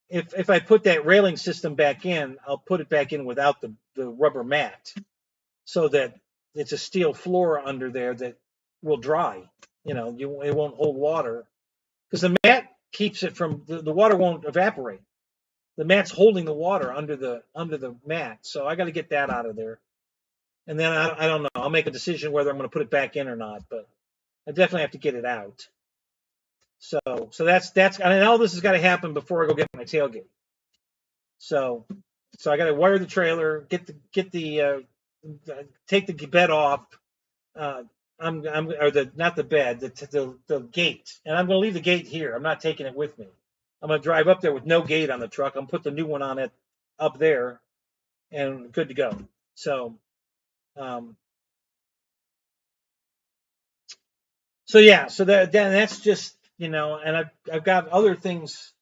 if I put that railing system back in, I'll put it back in without the rubber mat, so that it's a steel floor under there that will dry. It won't hold water because the mat keeps it from the water won't evaporate. The mat's holding the water under the mat, so I got to get that out of there. And then I don't know. I'll make a decision whether I'm going to put it back in or not, but I definitely have to get it out. So that's and all this has got to happen before I go get my tailgate. So I got to wire the trailer, take the bed off. Not the bed, the gate, and I'm going to leave the gate here. I'm not taking it with me. I'm going to drive up there with no gate on the truck. I'm going to put the new one on it up there, and good to go. So that's just, and I've got other things.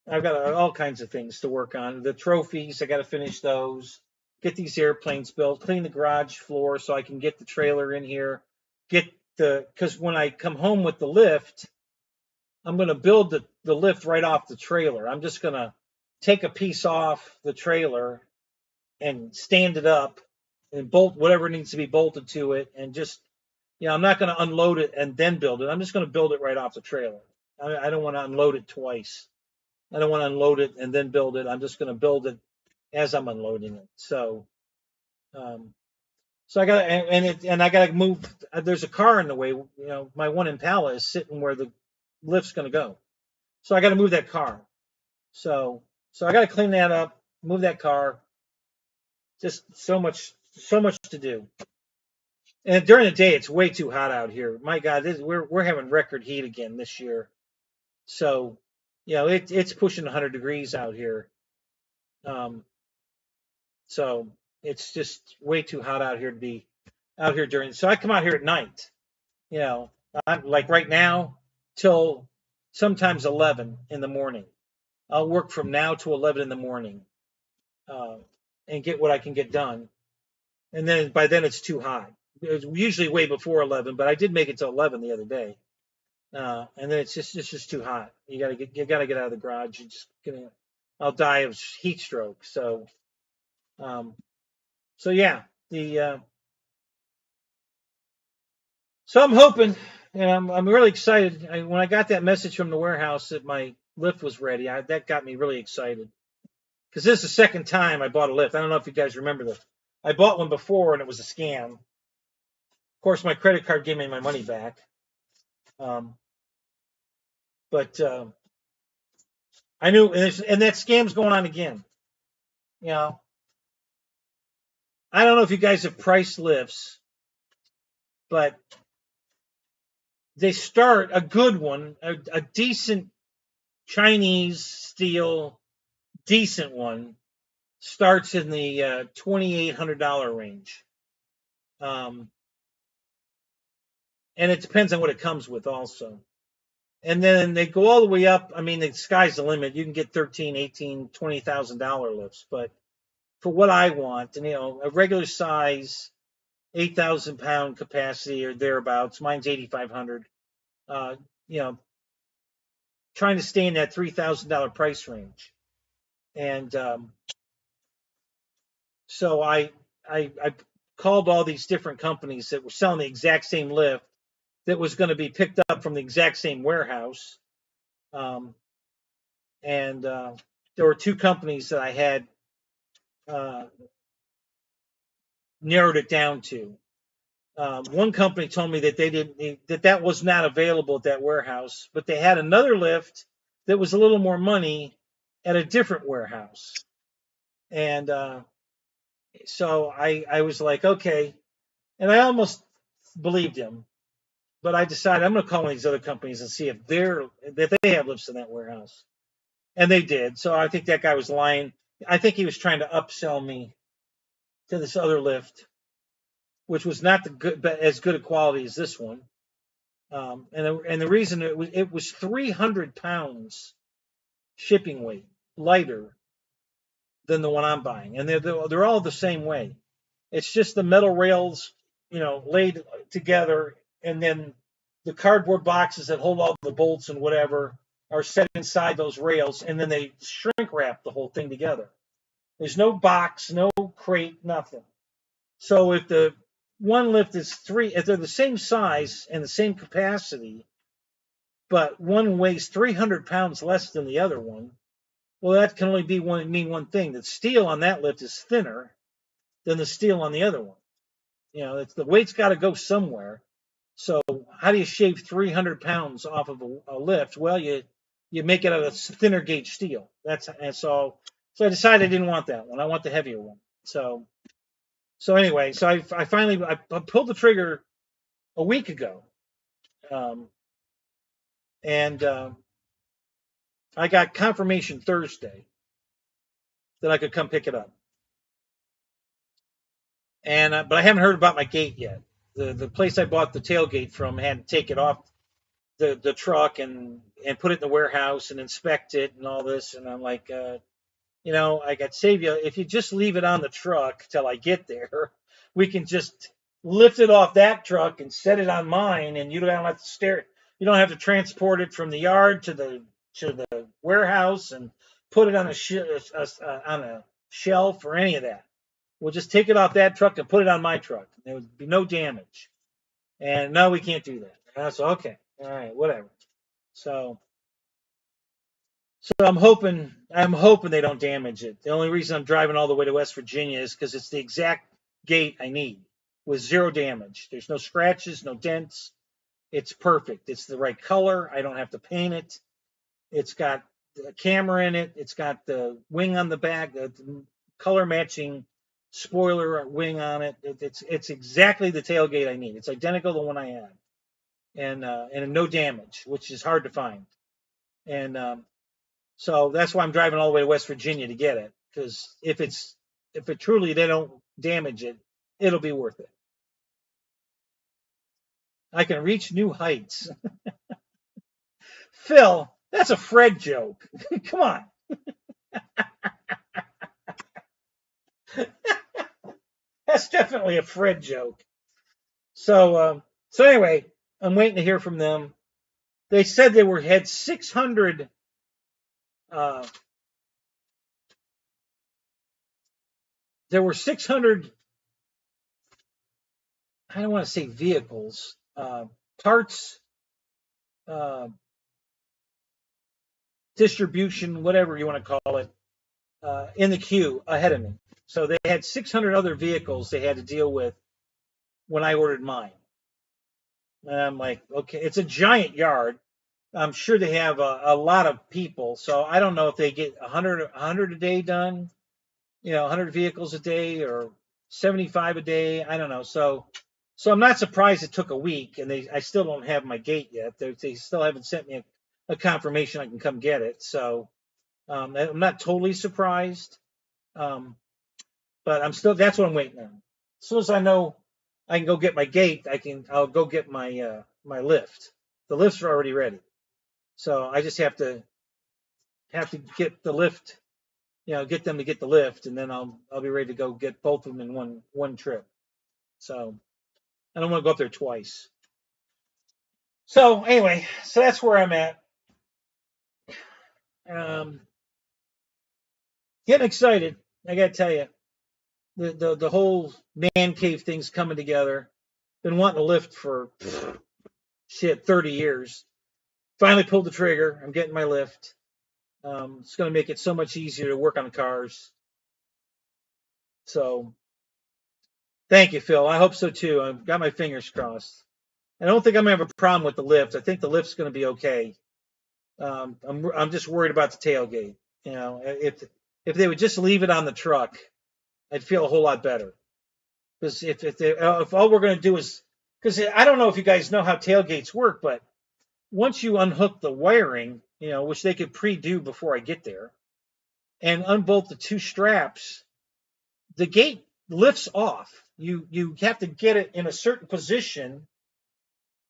I've got all kinds of things to work on. The trophies, I got to finish those. Get these airplanes built. Clean the garage floor so I can get the trailer in here. Because when I come home with the lift, I'm going to build the lift right off the trailer. I'm just going to take a piece off the trailer and stand it up and bolt whatever needs to be bolted to it, and just, I'm not going to unload it and then build it. I'm just going to build it right off the trailer. I don't want to unload it twice. I don't want to unload it and then build it. I'm just going to build it as I'm unloading it. So So I got and I got to move. There's a car in the way. You know, my one Impala is sitting where the lift's going to go. So I got to move that car. So I got to clean that up, move that car. Just so much to do. And during the day, it's way too hot out here. My God, we're having record heat again this year. So, you know, it's pushing 100 degrees out here. Um, so it's just way too hot out here to be out here during. So I come out here at night. You know, I'm like right now till sometimes 11 in the morning. I'll work from now to 11 in the morning uh, and get what I can get done. And then by then it's too hot. It's usually way before 11, but I did make it to 11 the other day. And then it's just too hot. You gotta get out of the garage. You're just gonna, I'll die of heat stroke. So, um, so yeah, so I'm hoping, and I'm really excited. When I got that message from the warehouse that my lift was ready, that got me really excited because this is the second time I bought a lift. I don't know if you guys remember this. I bought one before and it was a scam. Of course, my credit card gave me my money back. Um, but I knew, and that scam's going on again. You know, I don't know if you guys have priced lifts, but they start a good one, a decent Chinese steel, decent one starts in the $2,800 range. And it depends on what it comes with also. And then they go all the way up. I mean, the sky's the limit. You can get $13,000, $18,000, $20,000 lifts. But for what I want, and you know, a regular size, 8,000 pound capacity or thereabouts. Mine's 8,500. You know, trying to stay in that $3,000 price range. And so I called all these different companies that were selling the exact same lift that was going to be picked up from the exact same warehouse. And there were two companies that I had narrowed it down to. One company told me that that was not available at that warehouse, but they had another lift that was a little more money at a different warehouse. And so I was like, okay. And I almost believed him, but I decided I'm going to call one of these other companies and see if they have lifts in that warehouse. And they did. So I think that guy was lying. I think he was trying to upsell me to this other lift, which was not as good a quality as this one. And the reason it was 300 pounds shipping weight lighter than the one I'm buying, and they're all the same way. It's just the metal rails, you know, laid together, and then the cardboard boxes that hold all the bolts and whatever are set inside those rails, and then they shrink wrap the whole thing together. There's no box, no crate, nothing. So if the one lift is if they're the same size and the same capacity, but one weighs 300 pounds less than the other one, well, that can only mean one thing. The steel on that lift is thinner than the steel on the other one. You know, the weight's got to go somewhere. So how do you shave 300 pounds off of a lift? Well, you make it out of thinner gauge steel. So I decided I didn't want that one. I want the heavier one. So anyway, so I finally pulled the trigger a week ago, and I got confirmation Thursday that I could come pick it up. And but I haven't heard about my gate yet. The place I bought the tailgate from had to take it off the truck and put it in the warehouse and inspect it and all this. And I'm like, you know, I got save you if you just leave it on the truck till I get there. We can just lift it off that truck and set it on mine, and you don't have to You don't have to transport it from the yard to the warehouse and put it on a shelf or any of that. We'll just take it off that truck and put it on my truck. There would be no damage. And no, we can't do that. And I said, okay, all right, whatever. So I'm hoping they don't damage it. The only reason I'm driving all the way to West Virginia is because it's the exact gate I need, with zero damage. There's no scratches, no dents. It's perfect. It's the right color. I don't have to paint it. It's got a camera in it. It's got the wing on the back, the color matching spoiler wing on it. It's exactly the tailgate I need. It's identical to the one I had, and no damage, which is hard to find. And so that's why I'm driving all the way to West Virginia to get it, because if it truly they don't damage it, it'll be worth it. I can reach new heights. Phil, that's a Fred joke. Come on. That's definitely a Fred joke. So anyway, I'm waiting to hear from them. They said they had 600 there were 600, I don't want to say vehicles, parts, distribution, whatever you want to call it, in the queue ahead of me. So they had 600 other vehicles they had to deal with when I ordered mine. And I'm like, okay, it's a giant yard. I'm sure they have a lot of people. So I don't know if they get 100 a day done, 100 vehicles a day or 75 a day. I don't know. So I'm not surprised it took a week, and I still don't have my gate yet. They still haven't sent me a confirmation I can come get it. So I'm not totally surprised. But that's what I'm waiting on. As soon as I know I can go get my gate, I'll go get my my lift. The lifts are already ready. So I just have to get the lift, get them to get the lift, and then I'll be ready to go get both of them in one trip. So I don't want to go up there twice. So anyway, that's where I'm at. Getting excited, I gotta tell you. The whole man cave thing's coming together. Been wanting to lift for 30 years. Finally pulled the trigger. I'm getting my lift. It's going to make it so much easier to work on the cars. So thank you, Phil. I hope so too. I've got my fingers crossed. I don't think I'm going to have a problem with the lift. I think the lift's going to be okay. I'm just worried about the tailgate. If they would just leave it on the truck, I'd feel a whole lot better. Because if all we're going to do is, because I don't know if you guys know how tailgates work, but once you unhook the wiring, which they could pre-do before I get there, and unbolt the two straps, the gate lifts off. You have to get it in a certain position,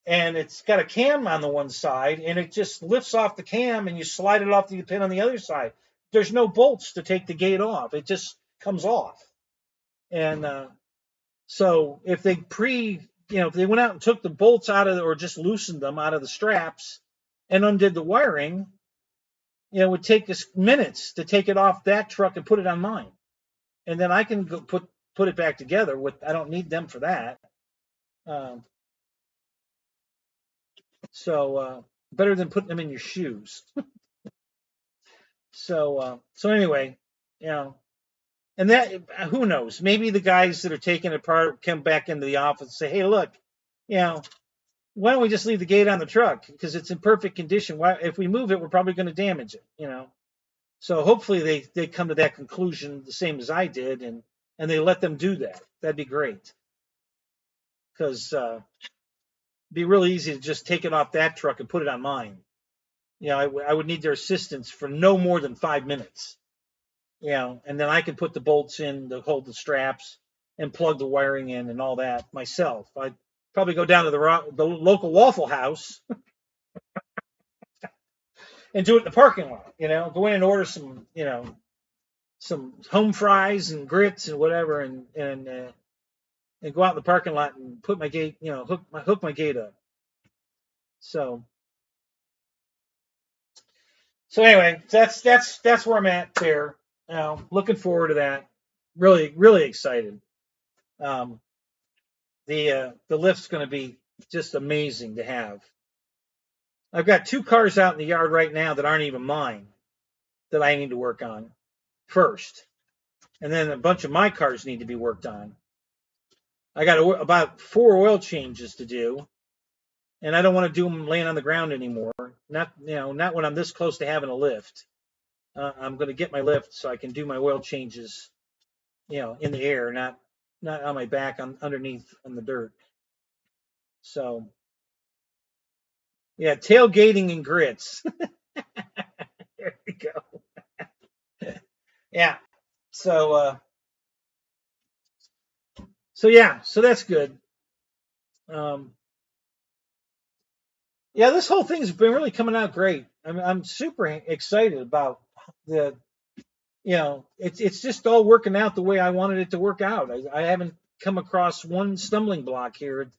and it's got a cam on the one side, and it just lifts off the cam, and you slide it off the pin on the other side. There's no bolts to take the gate off. It just comes off. And so if they if they went out and took the bolts out of or just loosened them out of the straps and undid the wiring, it would take us minutes to take it off that truck and put it on mine. And then I can go put it back together I don't need them for that. So better than putting them in your shoes. So anyway, and that, who knows? Maybe the guys that are taking it apart come back into the office and say, "Hey, look, why don't we just leave the gate on the truck because it's in perfect condition? Why, if we move it, we're probably going to damage it." So hopefully they come to that conclusion the same as I did, and they let them do that. That'd be great, because it'd be really easy to just take it off that truck and put it on mine. I would need their assistance for no more than 5 minutes. And then I could put the bolts in to hold the straps and plug the wiring in and all that myself. I'd probably go down to the local Waffle House and do it in the parking lot. Go in and order some home fries and grits and whatever, and go out in the parking lot and put my gate, hook my gate up. So anyway, that's where I'm at there. Looking forward to that. Really, really excited. The lift's going to be just amazing to have. I've got 2 cars out in the yard right now that aren't even mine that I need to work on first. And then a bunch of my cars need to be worked on. I got about 4 oil changes to do, and I don't want to do them laying on the ground anymore. Not not when I'm this close to having a lift. I'm going to get my lift so I can do my oil changes, in the air, not on my back underneath on the dirt. So yeah, tailgating and grits. There we go. Yeah. So yeah, so that's good. Yeah, this whole thing's been really coming out great. I'm super excited about the, it's just all working out the way I wanted it to work out. I haven't come across one stumbling block here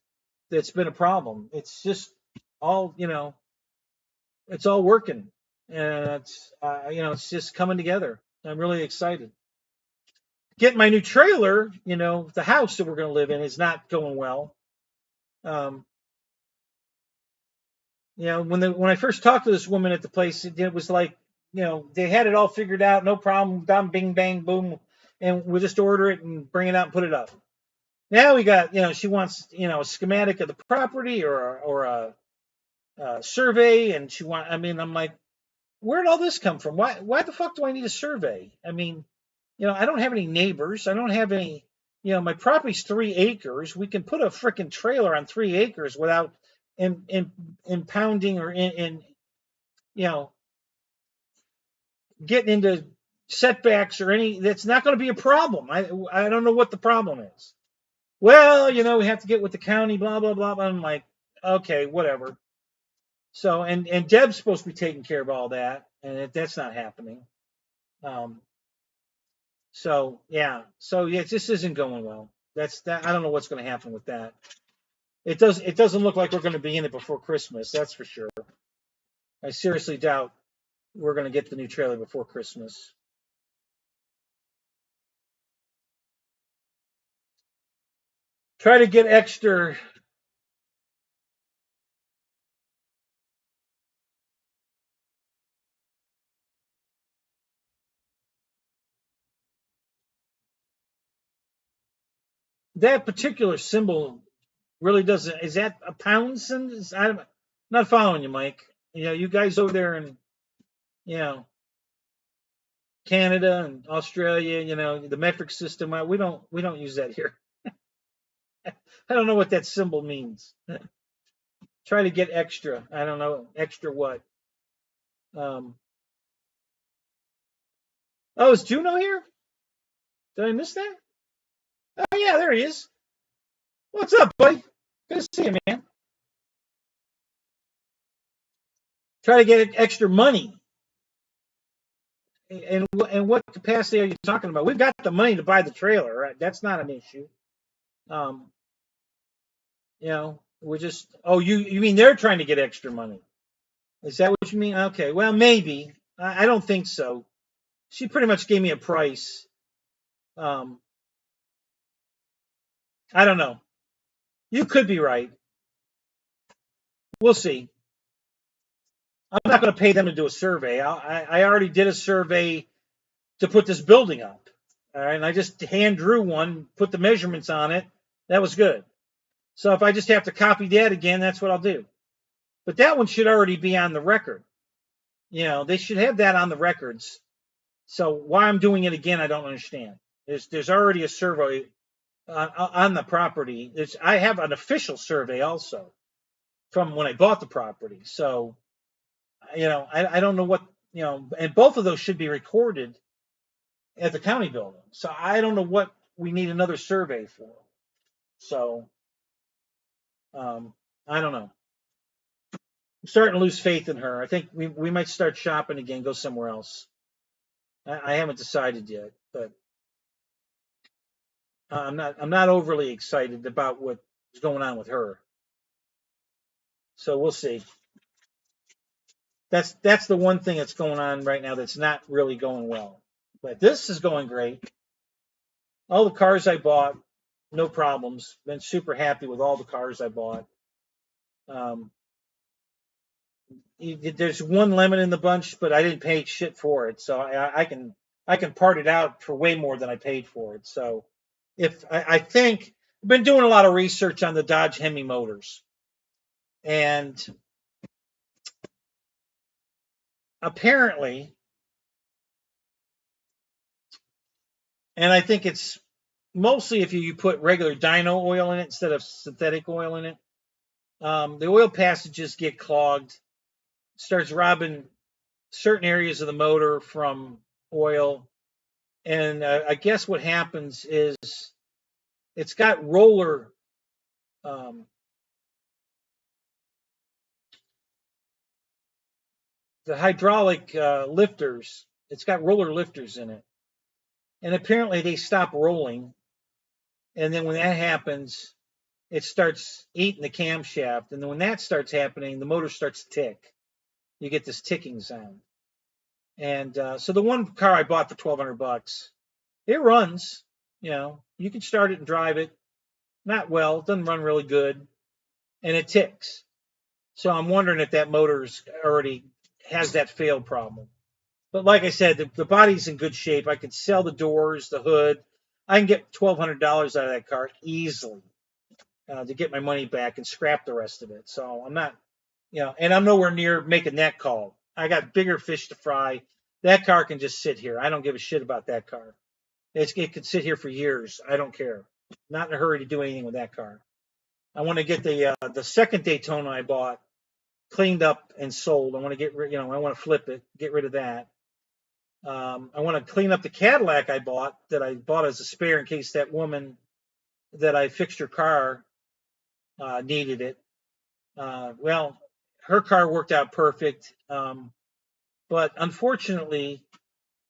that's been a problem. It's just all, it's all working, and it's just coming together. I'm really excited. Getting my new trailer, the house that we're going to live in is not going well. When I first talked to this woman at the place, it was like, they had it all figured out, no problem, done, bing, bang, boom, and we'll just order it and bring it out and put it up. Now we got, she wants, a schematic of the property or a survey, and I'm like, where'd all this come from? Why the fuck do I need a survey? I don't have any neighbors. I don't have any, my property's 3 acres. We can put a freaking trailer on 3 acres without impounding or getting into setbacks or any. That's not going to be a problem. I don't know what the problem is. Well, we have to get with the county, blah blah blah. I'm like, okay, whatever. So and Deb's supposed to be taking care of all that, and that's not happening. So yeah, this isn't going well. That's that. I don't know what's going to happen with that. It doesn't look like we're going to be in it before Christmas. That's for sure. I seriously doubt we're going to get the new trailer before Christmas. Try to get extra. That particular symbol really doesn't. Is that a pound symbol? I'm not following you, Mike. You guys over there in, Canada and Australia, the metric system. We don't use that here. I don't know what that symbol means. Try to get extra. I don't know extra what. Oh, is Juno here? Did I miss that? Oh yeah, there he is. What's up, buddy? Good to see you, man. Try to get extra money. And what capacity are you talking about? We've got the money to buy the trailer, right? That's not an issue. We're just. Oh, you mean they're trying to get extra money? Is that what you mean? Okay, well maybe. I don't think so. She pretty much gave me a price. I don't know. You could be right. We'll see. I'm not going to pay them to do a survey. I already did a survey to put this building up. All right, and I just hand drew one, put the measurements on it. That was good. So if I just have to copy that again, that's what I'll do. But that one should already be on the record. They should have that on the records. So why I'm doing it again, I don't understand. There's already a survey on the property. I have an official survey also from when I bought the property. So, I don't know what, and both of those should be recorded at the county building. So I don't know what we need another survey for. So, I don't know. I'm starting to lose faith in her. I think we might start shopping again, go somewhere else. I haven't decided yet, but I'm not overly excited about what's going on with her. So we'll see. That's the one thing that's going on right now that's not really going well. But this is going great. All the cars I bought, no problems. Been super happy with all the cars I bought. There's one lemon in the bunch, but I didn't pay shit for it, so I can part it out for way more than I paid for it. So if I think I've been doing a lot of research on the Dodge Hemi motors, and apparently, and I think it's mostly if you put regular dyno oil in it instead of synthetic oil in it, the oil passages get clogged, starts robbing certain areas of the motor from oil. And I guess what happens is it's got roller the hydraulic lifters. It's got roller lifters in it, and apparently they stop rolling. And then when that happens, it starts eating the camshaft. And then when that starts happening, the motor starts to tick. You get this ticking sound. And so the one car I bought for $1,200, it runs. You can start it and drive it. Not well, it doesn't run really good, and it ticks. So I'm wondering if that motor's already has that fail problem. But like I said, the body's in good shape. I can sell the doors, the hood. I can get $1,200 out of that car easily to get my money back and scrap the rest of it. So I'm not, and I'm nowhere near making that call. I got bigger fish to fry. That car can just sit here. I don't give a shit about that car. It could sit here for years. I don't care. Not in a hurry to do anything with that car. I want to get the second Daytona I bought cleaned up and sold. I want to get rid, I want to flip it, get rid of that. I want to clean up the Cadillac I bought as a spare in case that woman that I fixed her car needed it. Well, her car worked out perfect, but unfortunately,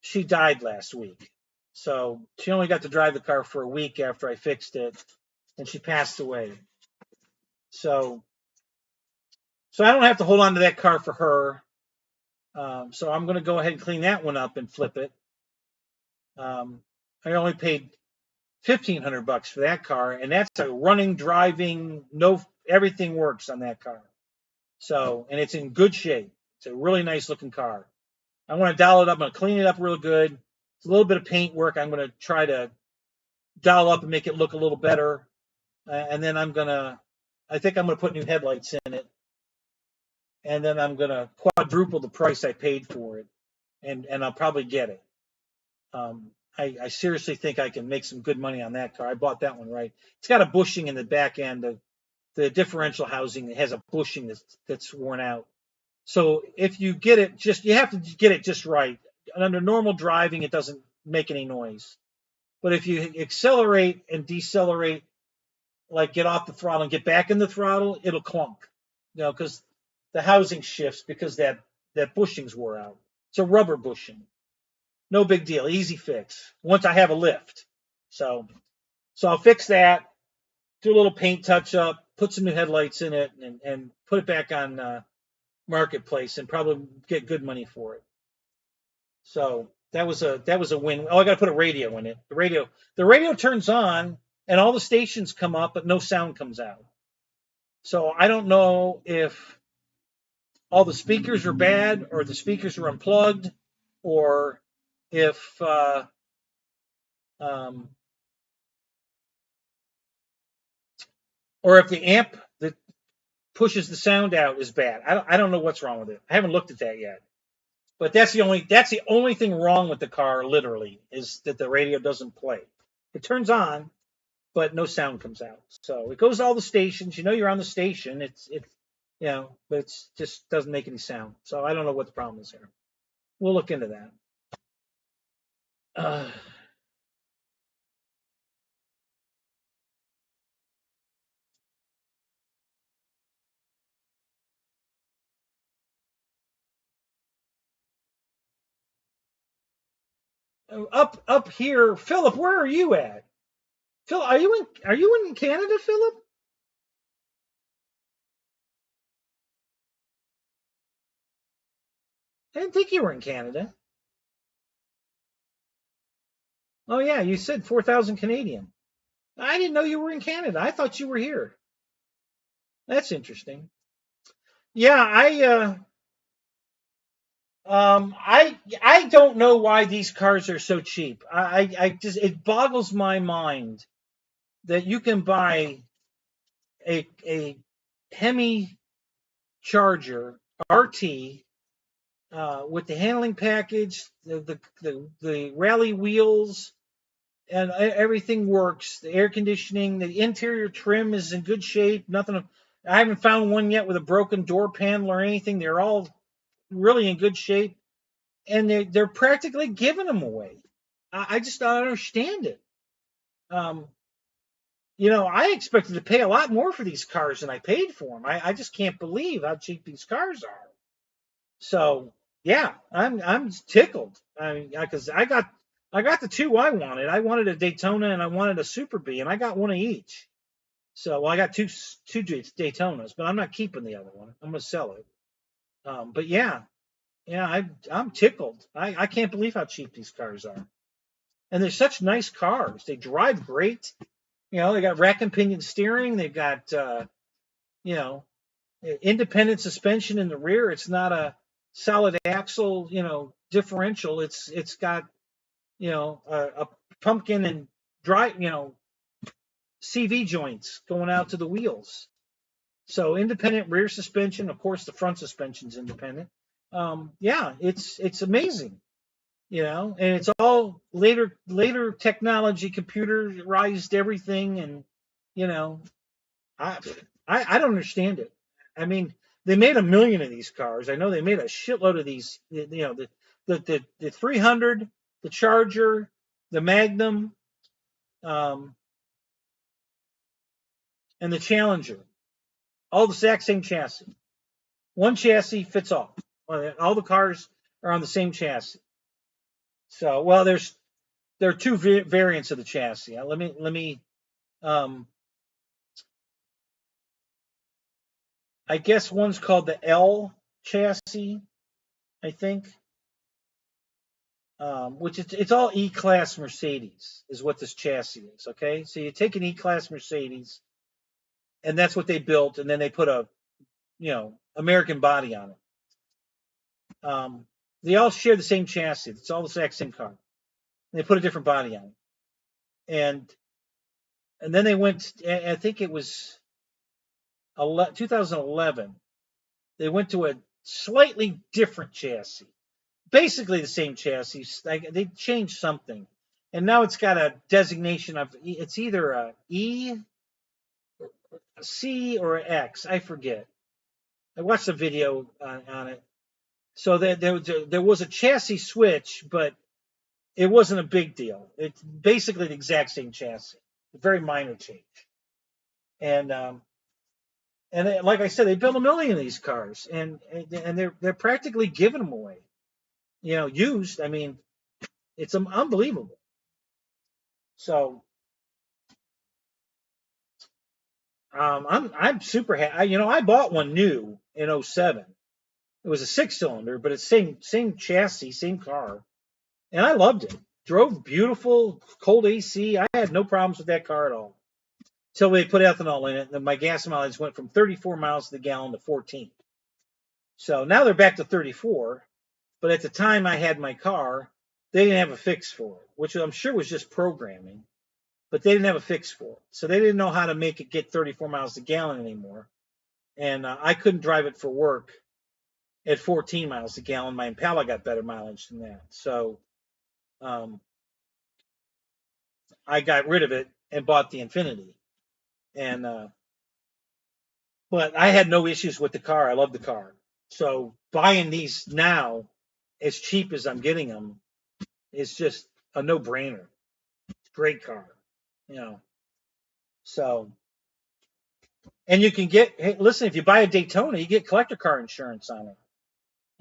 she died last week. So she only got to drive the car for a week after I fixed it, and she passed away. So I don't have to hold on to that car for her. So I'm going to go ahead and clean that one up and flip it. I only paid $1,500 for that car, and that's a running, driving, everything works on that car. So, and it's in good shape. It's a really nice looking car. I want to dial it up. I'm going to clean it up real good. It's a little bit of paint work. I'm going to try to dial up and make it look a little better. And then I think I'm going to put new headlights in it. And then I'm going to quadruple the price I paid for it. And I'll probably get it. I seriously think I can make some good money on that car. I bought that one right. It's got a bushing in the back end. The differential housing has a bushing that's worn out. So if you get it you have to get it just right. Under normal driving, it doesn't make any noise. But if you accelerate and decelerate, like get off the throttle and get back in the throttle, it'll clunk. Because the housing shifts because that bushing's wore out. It's a rubber bushing. No big deal, easy fix. Once I have a lift, so I'll fix that, do a little paint touch up, put some new headlights in it, and put it back on Marketplace, and probably get good money for it. So that was a win. Oh, I got to put a radio in it. The radio turns on, and all the stations come up, but no sound comes out. So I don't know if all the speakers are bad, or the speakers are unplugged, or if the amp that pushes the sound out is bad. I don't know what's wrong with it. I haven't looked at that yet. But that's the only thing wrong with the car, literally, is that the radio doesn't play. It turns on, but no sound comes out. So it goes to all the stations. You're on the station. But it just doesn't make any sound. So I don't know what the problem is here. We'll look into that. Up here, Philip. Where are you at? Phil, are you in Canada, Philip? I didn't think you were in Canada. Oh yeah, you said 4,000 Canadian. I didn't know you were in Canada. I thought you were here. That's interesting. Yeah, I don't know why these cars are so cheap. I just, it boggles my mind that you can buy a Hemi Charger RT with the handling package, the rally wheels, and everything works. The air conditioning, the interior trim is in good shape. Nothing. I haven't found one yet with a broken door panel or anything. They're all really in good shape, and they're practically giving them away. I just don't understand it. Um, I expected to pay a lot more for these cars than I paid for them. I just can't believe how cheap these cars are. So yeah, I'm tickled. I mean, because I got the two I wanted. I wanted a Daytona and I wanted a Super B, and I got one of each. So well, I got two Daytonas, but I'm not keeping the other one. I'm gonna sell it. But yeah, I'm tickled. I can't believe how cheap these cars are, and they're such nice cars. They drive great. They got rack and pinion steering. They've got you know independent suspension in the rear. It's not a solid axle, differential. It's got a pumpkin and dry CV joints going out to the wheels. So independent rear suspension. Of course, the front suspension's independent. Yeah, it's amazing. And it's all later technology, computerized everything, and you know, I I don't understand it. I mean, they made 1 million of these cars. I know they made a shitload of these. The 300, the Charger, the Magnum, um, and the Challenger, all the exact same chassis. One chassis fits all. All the cars are on the same chassis. So, well, there are two variants of the chassis. Let me. Um, I guess one's called the L chassis, I think, which it's all E-Class Mercedes is what this chassis is. Okay, so you take an E-Class Mercedes, and that's what they built, and then they put a American body on it. They all share the same chassis. It's all the exact same car. And they put a different body on it, and then they went. I think it was 2011. They went to a slightly different chassis, basically the same chassis. They changed something, and now it's got a designation of it's either a E, a C, or an X. I forget. I watched a video on it. So there was a chassis switch, but it wasn't a big deal. It's basically the exact same chassis, a very minor change. And like I said, they built 1 million of these cars, and they're practically giving them away. Used. I mean, it's unbelievable. So I'm super happy. I bought one new in '07. It was a 6-cylinder, but it's same chassis, same car, and I loved it. Drove beautiful, cold AC. I had no problems with that car at all. Until they put ethanol in it, and then my gas mileage went from 34 miles to the gallon to 14. So now they're back to 34. But at the time I had my car, they didn't have a fix for it, which I'm sure was just programming. But they didn't have a fix for it. So they didn't know how to make it get 34 miles a gallon anymore. And I couldn't drive it for work at 14 miles a gallon. My Impala got better mileage than that. So I got rid of it and bought the Infinity. And but I had no issues with the car. I love the car. So buying these now, as cheap as I'm getting them, is just a no-brainer. Great car, you know. So, and you can get. Hey, listen, if you buy a Daytona, you get collector car insurance on it.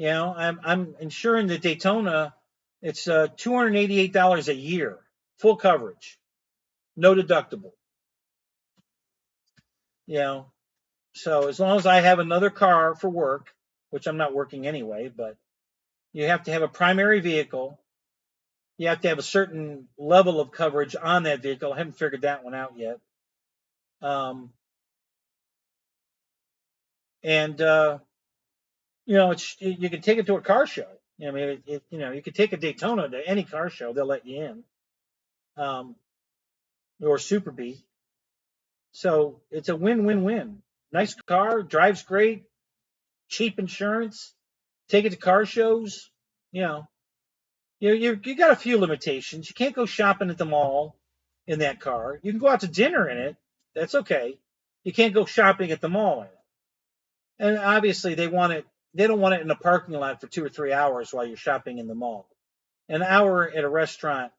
I'm insuring the Daytona. It's $288 a year, full coverage, no deductible. So as long as I have another car for work, which I'm not working anyway, but you have to have a primary vehicle. You have to have a certain level of coverage on that vehicle. I haven't figured that one out yet. And you can take it to a car show. I mean, you could take a Daytona to any car show; they'll let you in, or Super B. So it's a win-win-win. Nice car, drives great, cheap insurance. Take it to car shows. You know, you got a few limitations. You can't go shopping at the mall in that car. You can go out to dinner in it. That's okay. You can't go shopping at the mall in it. And obviously they want it. They don't want it in a parking lot for 2 or 3 hours while you're shopping in the mall. An hour at a restaurant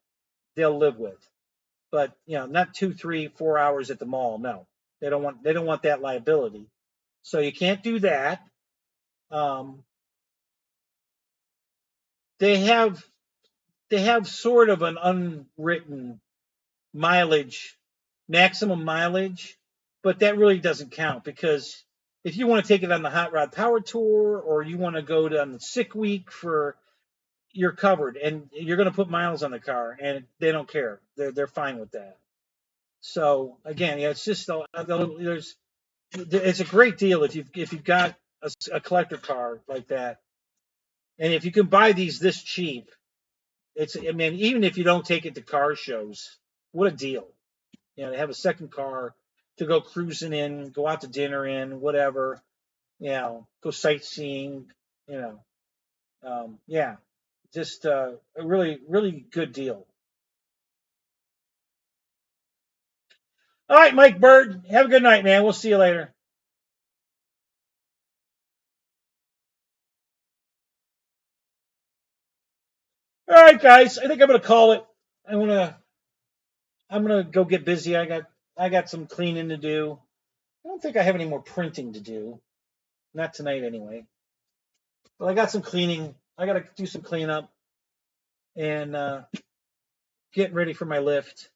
they'll live with, but not 2, 3, 4 hours at the mall. No, they don't want that liability. So you can't do that. Um, they have sort of an unwritten mileage, maximum mileage, but that really doesn't count because if you want to take it on the Hot Rod Power Tour or you want to go on the sick week you're covered and you're going to put miles on the car and they don't care. They're fine with that. So again, it's just it's a great deal if you've got a collector car like that, and if you can buy these this cheap, I mean, even if you don't take it to car shows, what a deal. To have a second car to go cruising in, go out to dinner in, whatever, go sightseeing, yeah, just a really, really good deal. All right, Mike Bird, have a good night, man. We'll see you later. All right, guys, I think I'm gonna call it. I'm gonna go get busy. I got some cleaning to do. I don't think I have any more printing to do. Not tonight, anyway. But I got some cleaning. I got to do some cleanup and getting ready for my lift.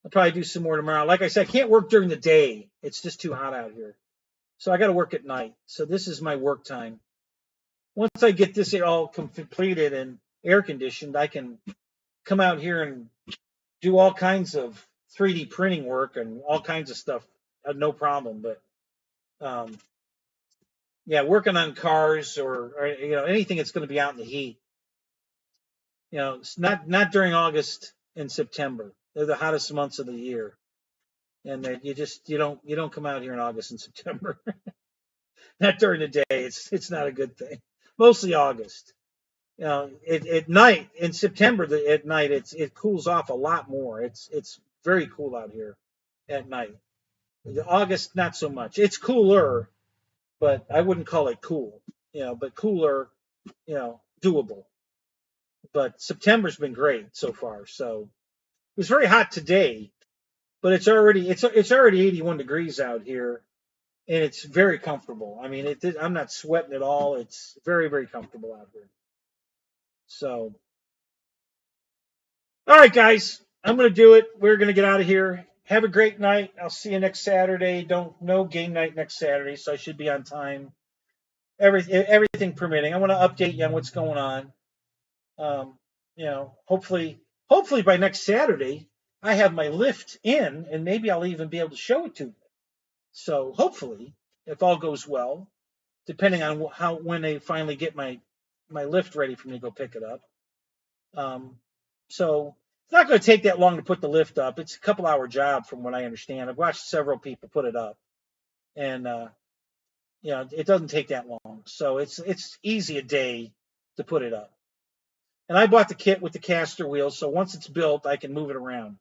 I'll probably do some more tomorrow. Like I said, I can't work during the day. It's just too hot out here. So I got to work at night. So this is my work time. Once I get this all completed and air conditioned, I can come out here and do all kinds of 3D printing work and all kinds of stuff. No problem. But yeah, working on cars or anything that's going to be out in the heat. It's not during August and September. They're the hottest months of the year, and you don't come out here in August and September. Not during the day. It's not a good thing. Mostly August. At night in September, at night it cools off a lot more. It's very cool out here at night. August, not so much. It's cooler, but I wouldn't call it cool. But cooler, doable. But September's been great so far. So it was very hot today, but it's already 81 degrees out here, and it's very comfortable. I mean, I'm not sweating at all. It's very, very comfortable out here. So, all right, guys, I'm going to do it. We're going to get out of here. Have a great night. I'll see you next Saturday. No game night next Saturday, so I should be on time. Everything permitting. I want to update you on what's going on. Hopefully by next Saturday, I have my lift in, and maybe I'll even be able to show it to you. So hopefully, if all goes well, depending on when they finally get my lift ready for me to go pick it up. So it's not going to take that long to put the lift up. It's a couple-hour job, from what I understand. I've watched several people put it up, and it doesn't take that long. So it's easy a day to put it up. And I bought the kit with the caster wheels, so once it's built, I can move it around.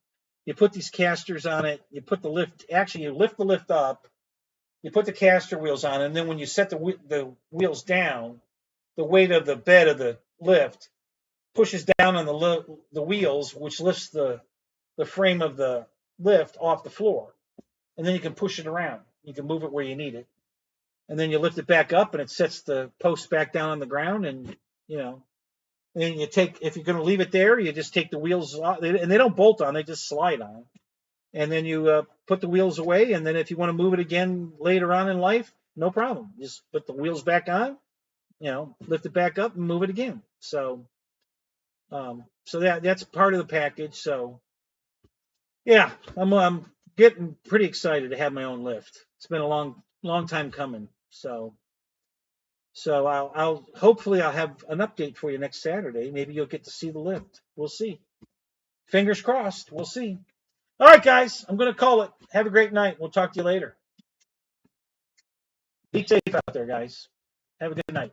You put these casters on it. You put the lift. Actually, you lift the lift up. You put the caster wheels on, and then when you set the wheels down, the weight of the bed of the lift pushes down on the wheels, which lifts the frame of the lift off the floor, and then you can push it around. You can move it where you need it, and then you lift it back up, and it sets the post back down on the ground, and and if you're going to leave it there, you just take the wheels off, and they don't bolt on; they just slide on. And then you put the wheels away, and then if you want to move it again later on in life, no problem. Just put the wheels back on, lift it back up and move it again. So, that's part of the package. So, yeah, I'm getting pretty excited to have my own lift. It's been a long time coming. So I'll hopefully I'll have an update for you next Saturday. Maybe you'll get to see the lift. We'll see. Fingers crossed. We'll see. All right, guys, I'm going to call it. Have a great night. We'll talk to you later. Be safe out there, guys. Have a good night.